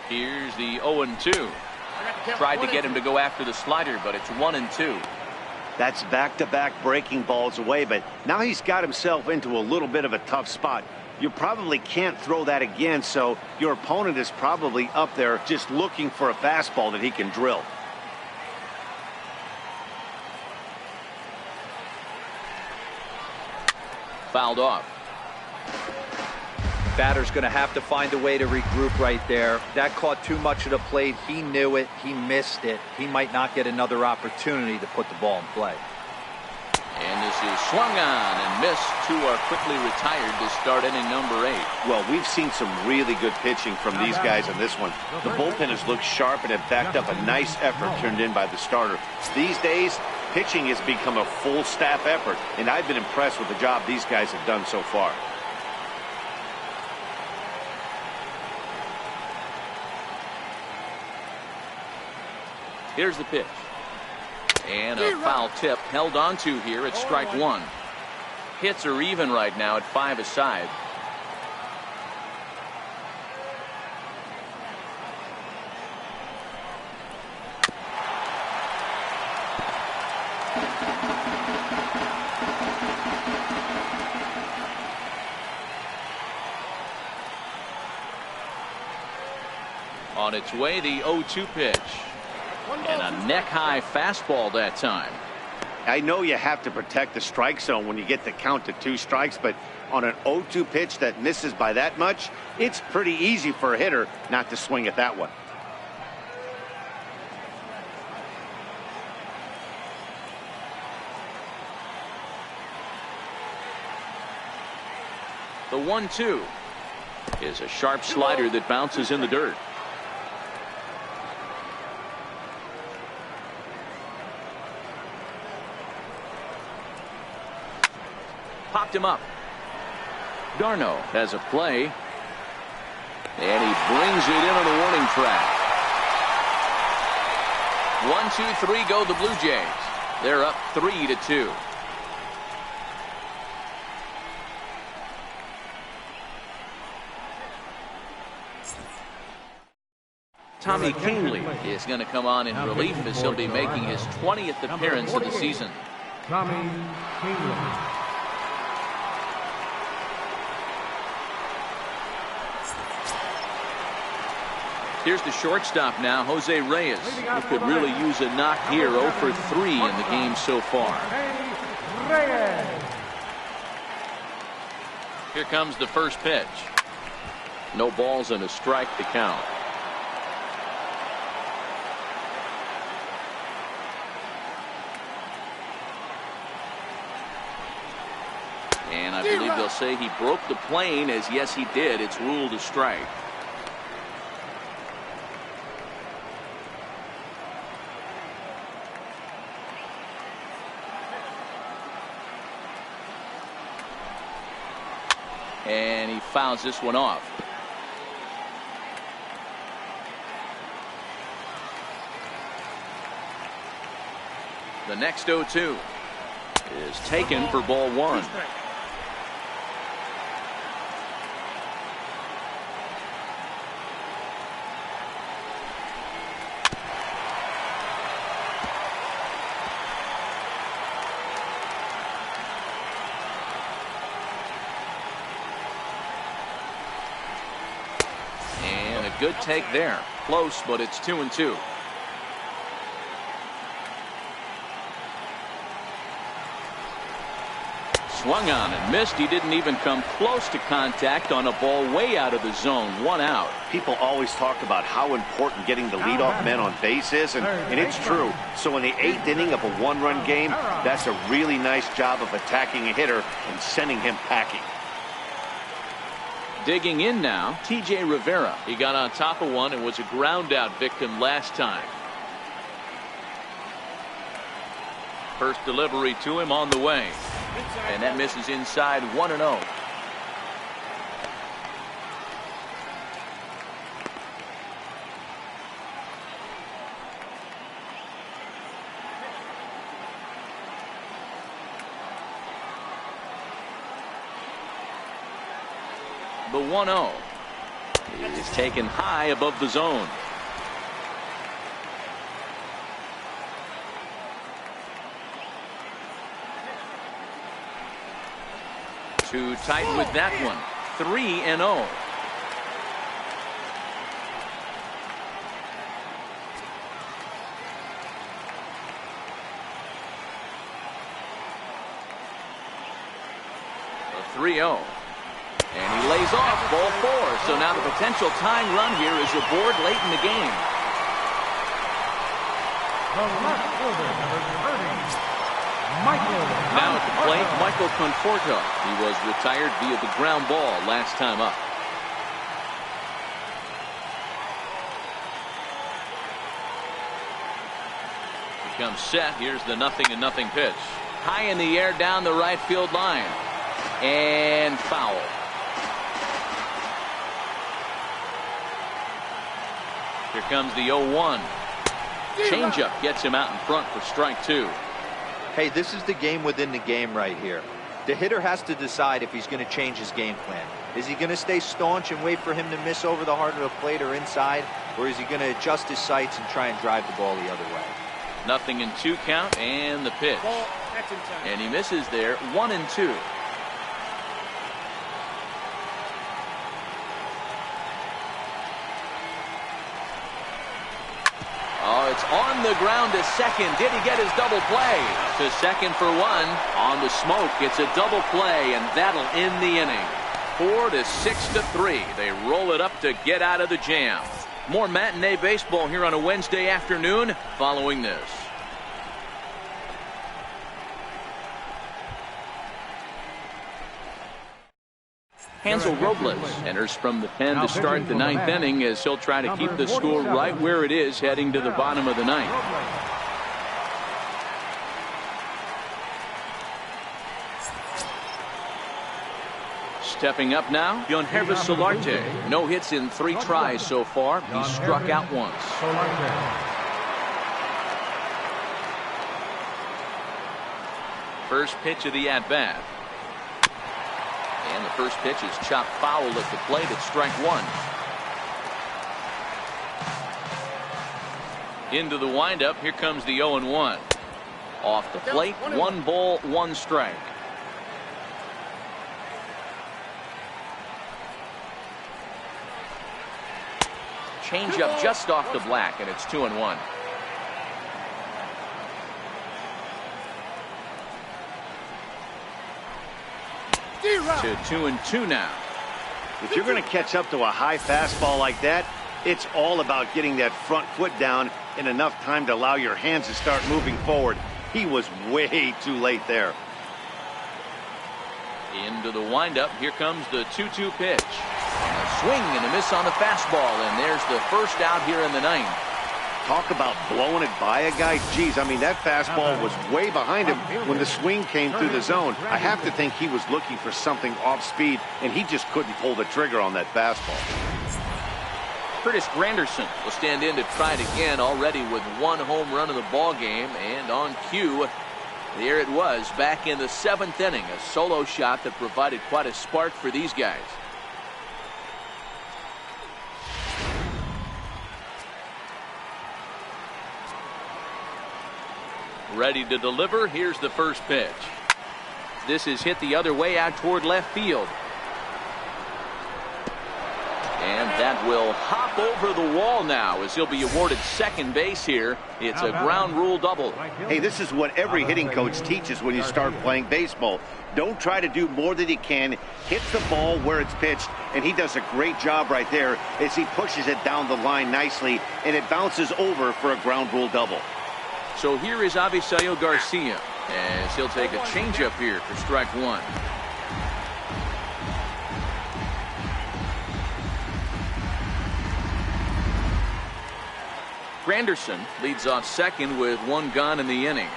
Here's the 0-2. Tried to get him to go after the slider, but it's 1-2. That's back-to-back breaking balls away, but now he's got himself into a little bit of a tough spot. You probably can't throw that again, so your opponent is probably up there just looking for a fastball that he can drill. Fouled off. Batter's going to have to find a way to regroup right there. That caught too much of the plate. He knew it. He missed it. He might not get another opportunity to put the ball in play. And this is swung on and missed. Two are quickly retired to start inning number 8. Well, we've seen some really good pitching from these guys in this one. The bullpen has looked sharp and have backed up a nice effort turned in by the starter. These days, pitching has become a full staff effort, and I've been impressed with the job these guys have done so far. Here's the pitch. And a foul tip held on to here at strike 1. Hits are even right now at 5 aside. On its way, the 0-2 pitch. And a neck-high fastball that time. I know you have to protect the strike zone when you get the count to 2 strikes, but on an 0-2 pitch that misses by that much, it's pretty easy for a hitter not to swing at that one. The 1-2 is a sharp slider that bounces in the dirt. Popped him up. Darno has a play. And he brings it in on the warning track. 1, 2, 3 go the Blue Jays. They're up 3-2. Tommy Kahnle is going to come on in relief as he'll be making his 20th appearance of the season. Tommy Kahnle. Here's the shortstop now, Jose Reyes, who could really use a knock here. 0 for 3 in the game so far. Here comes the first pitch. No balls and a strike to count. And I believe they'll say he broke the plane, as yes he did. It's ruled a strike. And he fouls this one off. The next 0-2 is taken for ball 1. good take there. Close, but it's 2-2. Swung on and missed. He didn't even come close to contact on a ball way out of the zone. 1 out. People always talk about how important getting the leadoff men on base is, and it's true. So in the 8th inning of a 1-run game, that's a really nice job of attacking a hitter and sending him packing. Digging in now, T.J. Rivera. He got on top of one and was a ground out victim last time. First delivery to him on the way. And that misses inside. 1-0. The 1-0 is taken high above the zone. Too tight with that one. 3-0. A 3-0. And he lays off ball 4. So now the potential tying run here is aboard late in the game. The left fielder, number 30, Michael. Now at the plate, Michael Conforto. He was retired via the ground ball last time up. He comes set. Here's the 0-0 pitch. High in the air down the right field line. And foul. Here comes the 0-1. Changeup gets him out in front for strike 2. Hey, this is the game within the game right here. The hitter has to decide if he's going to change his game plan. Is he going to stay staunch and wait for him to miss over the heart of the plate or inside? Or is he going to adjust his sights and try and drive the ball the other way? 0-2 count and the pitch. And he misses there. 1-2. Oh, it's on the ground to second. Did he get his double play? To second for 1. On the smoke. It's a double play, and that'll end the inning. 4-6-3. They roll it up to get out of the jam. More matinee baseball here on a Wednesday afternoon following this. Hansel Robles enters from the pen to start the 9th inning as he'll try to keep the score right where it is heading to the bottom of the 9th. Stepping up now, Yonhervis Solarte. No hits in 3 tries so far. He's struck out once. First pitch of the at-bat. And the first pitch is chopped foul at the plate at strike 1. Into the windup. Here comes the 0-1. Off the plate. 1 ball, 1 strike. Changeup just off the black, and it's 2-1. To 2-2 now. If you're going to catch up to a high fastball like that, it's all about getting that front foot down in enough time to allow your hands to start moving forward. He was way too late there. Into the windup. Here comes the 2-2 pitch. And a swing and a miss on the fastball, and there's the first out here in the 9th. Talk about blowing it by a guy. Geez, I mean, that fastball was way behind him when the swing came through the zone. I have to think he was looking for something off speed, and he just couldn't pull the trigger on that fastball. Curtis Granderson will stand in to try it again, already with 1 home run in the ball game, and on cue, there it was back in the 7th inning, a solo shot that provided quite a spark for these guys. Ready to deliver. Here's the first pitch. This is hit the other way out toward left field. And that will hop over the wall now as he'll be awarded second base here. It's a ground rule double. Hey, this is what every hitting coach teaches when you start playing baseball. Don't try to do more than you can. Hit the ball where it's pitched, and he does a great job right there as he pushes it down the line nicely, and it bounces over for a ground rule double. So here is Avisail Garcia as he'll take a changeup here for strike one. Granderson leads off second with one gone in the inning.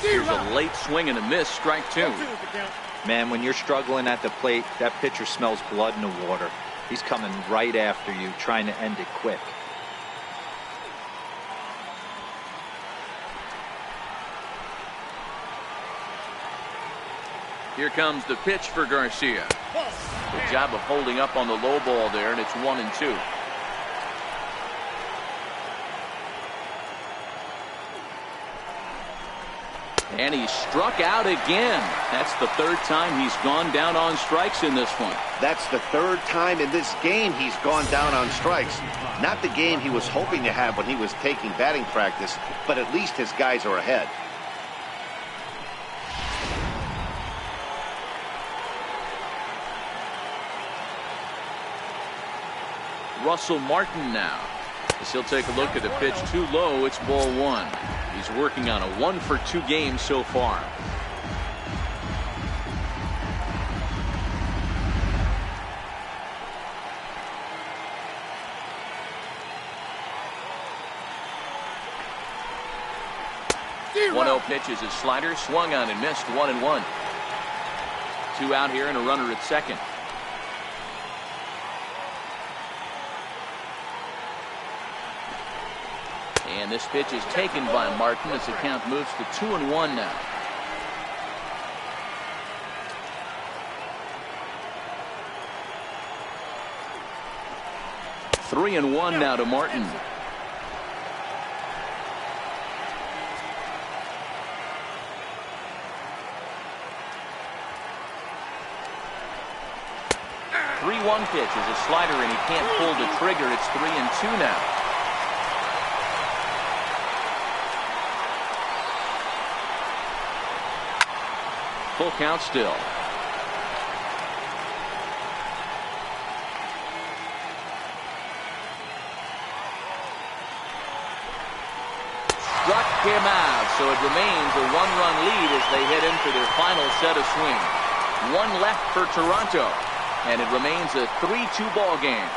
Here's a late swing and a miss, strike two. Man, when you're struggling at the plate, that pitcher smells blood in the water. He's coming right after you, trying to end it quick. Here comes the pitch for Garcia. Good job of holding up on the low ball there, and it's 1-2. And he struck out again. That's the third time he's gone down on strikes in this one. That's the third time in this game he's gone down on strikes. Not the game he was hoping to have when he was taking batting practice, but at least his guys are ahead. Russell Martin now, as he'll take a look at the pitch too low. It's ball one. He's working on a 1-for-2 game so far. One-0 pitch is his slider, swung on and missed. 1-1. Two out here and a runner at second. And this pitch is taken by Martin as the count moves to 2-1 now. Three and one now to Martin. Three-one pitch is a slider, and he can't pull the trigger. It's 3-2 now. Full count still. Struck him out, so it remains a one-run lead as they head into their final set of swings. One left for Toronto, and it remains a 3-2 ball game.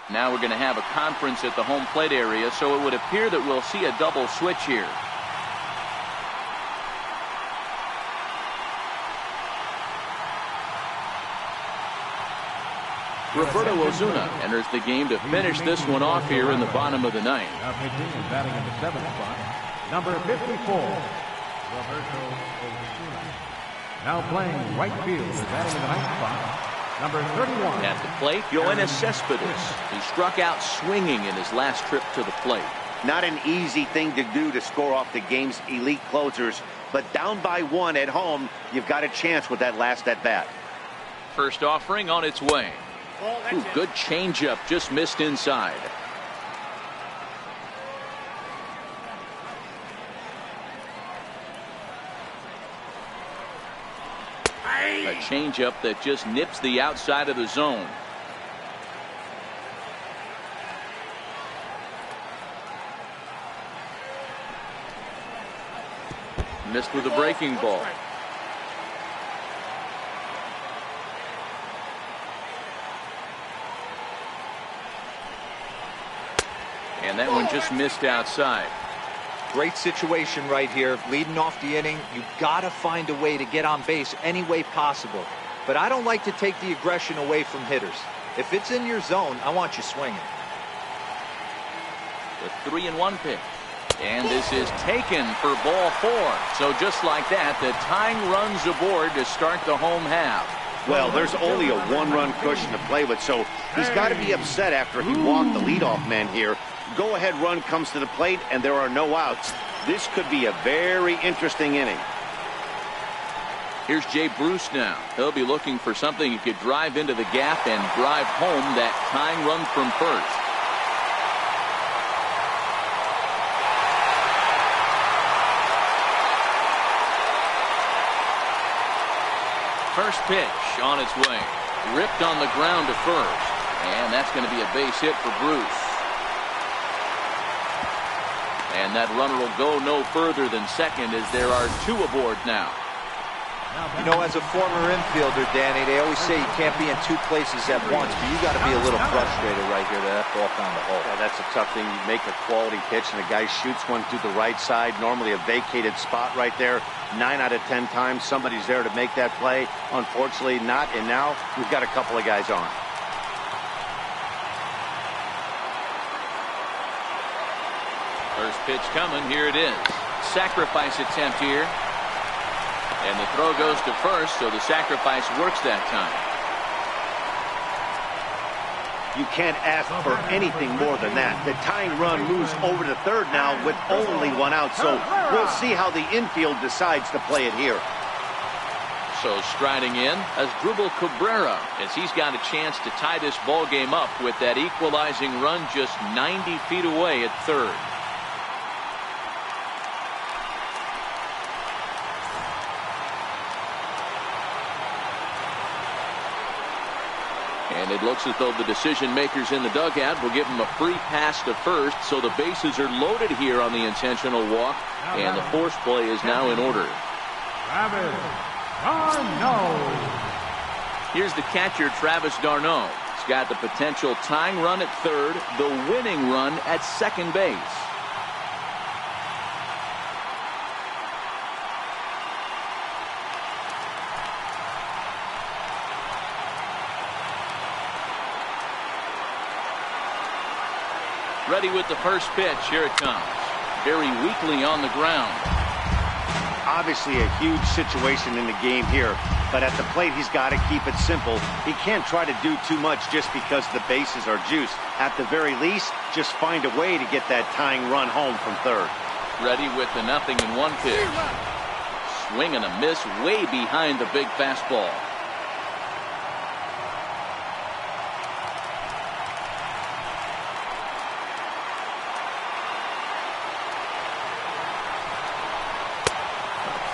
Now we're going to have a conference at the home plate area, so it would appear that we'll see a double switch here. Roberto Ozuna enters the game to finish this one off here in the bottom of the ninth. Now pitching and batting in the seventh spot, number 54, Roberto Ozuna. Now playing right field and batting in the ninth spot, number 31. At the plate, Yoenis Cespedes. He struck out swinging in his last trip to the plate. Not an easy thing to do to score off the game's elite closers, but down by one at home, you've got a chance with that last at bat. First offering on its way. Ooh, good changeup, just missed inside. A changeup that just nips the outside of the zone. Missed with a breaking ball. And that one just missed outside. Great situation right here, leading off the inning. You gotta find a way to get on base any way possible. But I don't like to take the aggression away from hitters. If it's in your zone, I want you swinging. The 3-1 pitch. And this is taken for ball four. So just like that, the tying runs aboard to start the home half. Well, there's only a one-run cushion to play with, so he's got to be upset after he walked the leadoff man here. Go-ahead run comes to the plate, and there are no outs. This could be a very interesting inning. Here's Jay Bruce now. He'll be looking for something he could drive into the gap and drive home that tying run from first. First pitch on its way. Ripped on the ground to first. And that's going to be a base hit for Bruce. And that runner will go no further than second as there are two aboard now. You know, as a former infielder, Danny, they always say you can't be in two places at once, but you got to be a little frustrated right here that ball found the hole. Yeah, that's a tough thing. You make a quality pitch and the guy shoots one through the right side, normally a vacated spot right there. 9 out of 10 times somebody's there to make that play. Unfortunately not, and now we've got a couple of guys on. First pitch coming. Here it is. Sacrifice attempt here. And the throw goes to first, so the sacrifice works that time. You can't ask for anything more than that. The tying run moves over to third now with only one out, so we'll see how the infield decides to play it here. So striding in as Drupal Cabrera, as he's got a chance to tie this ball game up with that equalizing run just 90 feet away at third. And it looks as though the decision makers in the dugout will give him a free pass to first, so the bases are loaded here on the intentional walk, and the force play is now in order. Here's the catcher, Travis d'Arnaud. He's got the potential tying run at third, the winning run at second base. Ready with the first pitch. Here it comes. Very weakly on the ground. Obviously a huge situation in the game here, but at the plate he's got to keep it simple. He can't try to do too much just because the bases are juiced. At the very least, just find a way to get that tying run home from third. Ready with the 0-1 pitch. Swing and a miss way behind the big fastball.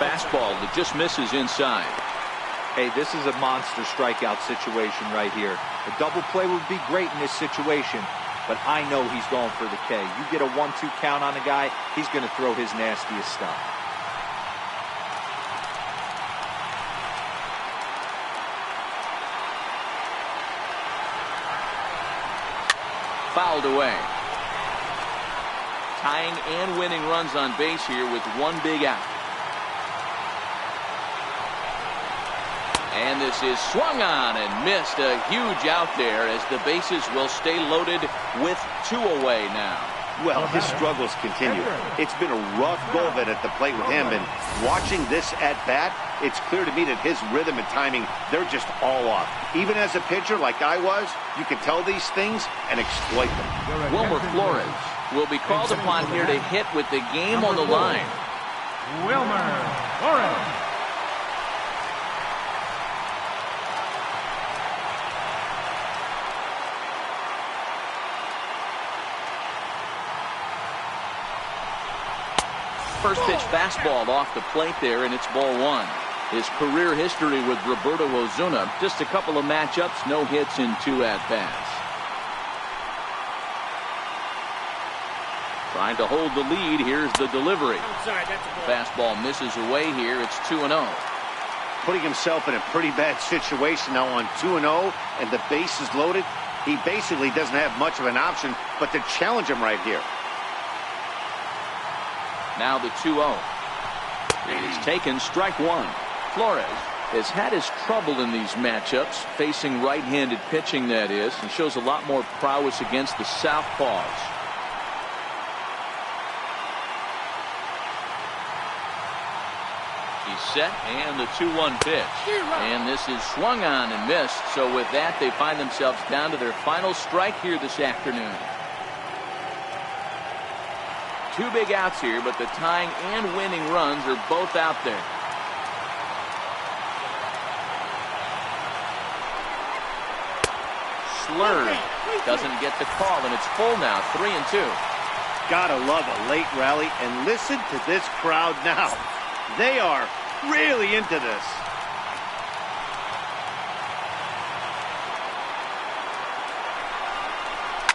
Fastball that just misses inside. Hey, this is a monster strikeout situation right here. A double play would be great in this situation, but I know he's going for the K. You get a 1-2 count on the guy, he's going to throw his nastiest stuff. Fouled away. Tying and winning runs on base here with one big out. And this is swung on and missed. A huge out there as the bases will stay loaded with two away now. Well, his struggles continue. It's been a rough go of it at the plate with him, and watching this at bat, it's clear to me that his rhythm and timing, they're just all off. Even as a pitcher like I was, you can tell these things and exploit them. Wilmer Flores will be called upon here to hit with the game on the line. Wilmer Flores. First pitch fastball off the plate there, and it's ball one. His career history with Roberto Osuna, just a couple of matchups, no hits in 2 at-bats. Trying to hold the lead. Here's the delivery. Fastball misses away here. It's 2-0. Putting himself in a pretty bad situation now on 2-0, and the base is loaded. He basically doesn't have much of an option but to challenge him right here. Now the 2-0. It is taken, strike one. Flores has had his trouble in these matchups, facing right-handed pitching, that is, and shows a lot more prowess against the southpaws. He's set, and the 2-1 pitch. And this is swung on and missed. So with that, they find themselves down to their final strike here this afternoon. 2 big outs here, but the tying and winning runs are both out there. Slurred. Doesn't get the call, and it's full now, 3-2. Gotta love a late rally, and listen to this crowd now. They are really into this.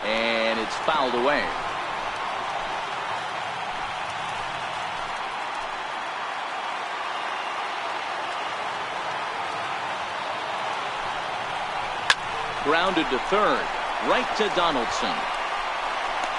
And it's fouled away. Grounded to third, right to Donaldson.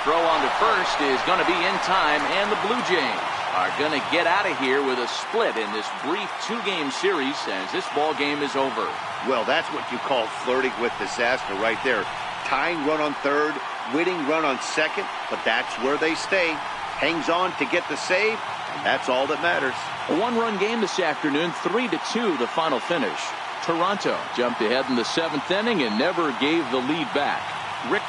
Throw on to first is going to be in time, and the Blue Jays are going to get out of here with a split in this brief 2-game series as this ball game is over. Well, that's what you call flirting with disaster right there. Tying run on third, winning run on second, but that's where they stay. Hangs on to get the save. That's all that matters. A 1-run game this afternoon, 3-2 the final finish. Toronto jumped ahead in the 7th inning and never gave the lead back. Rick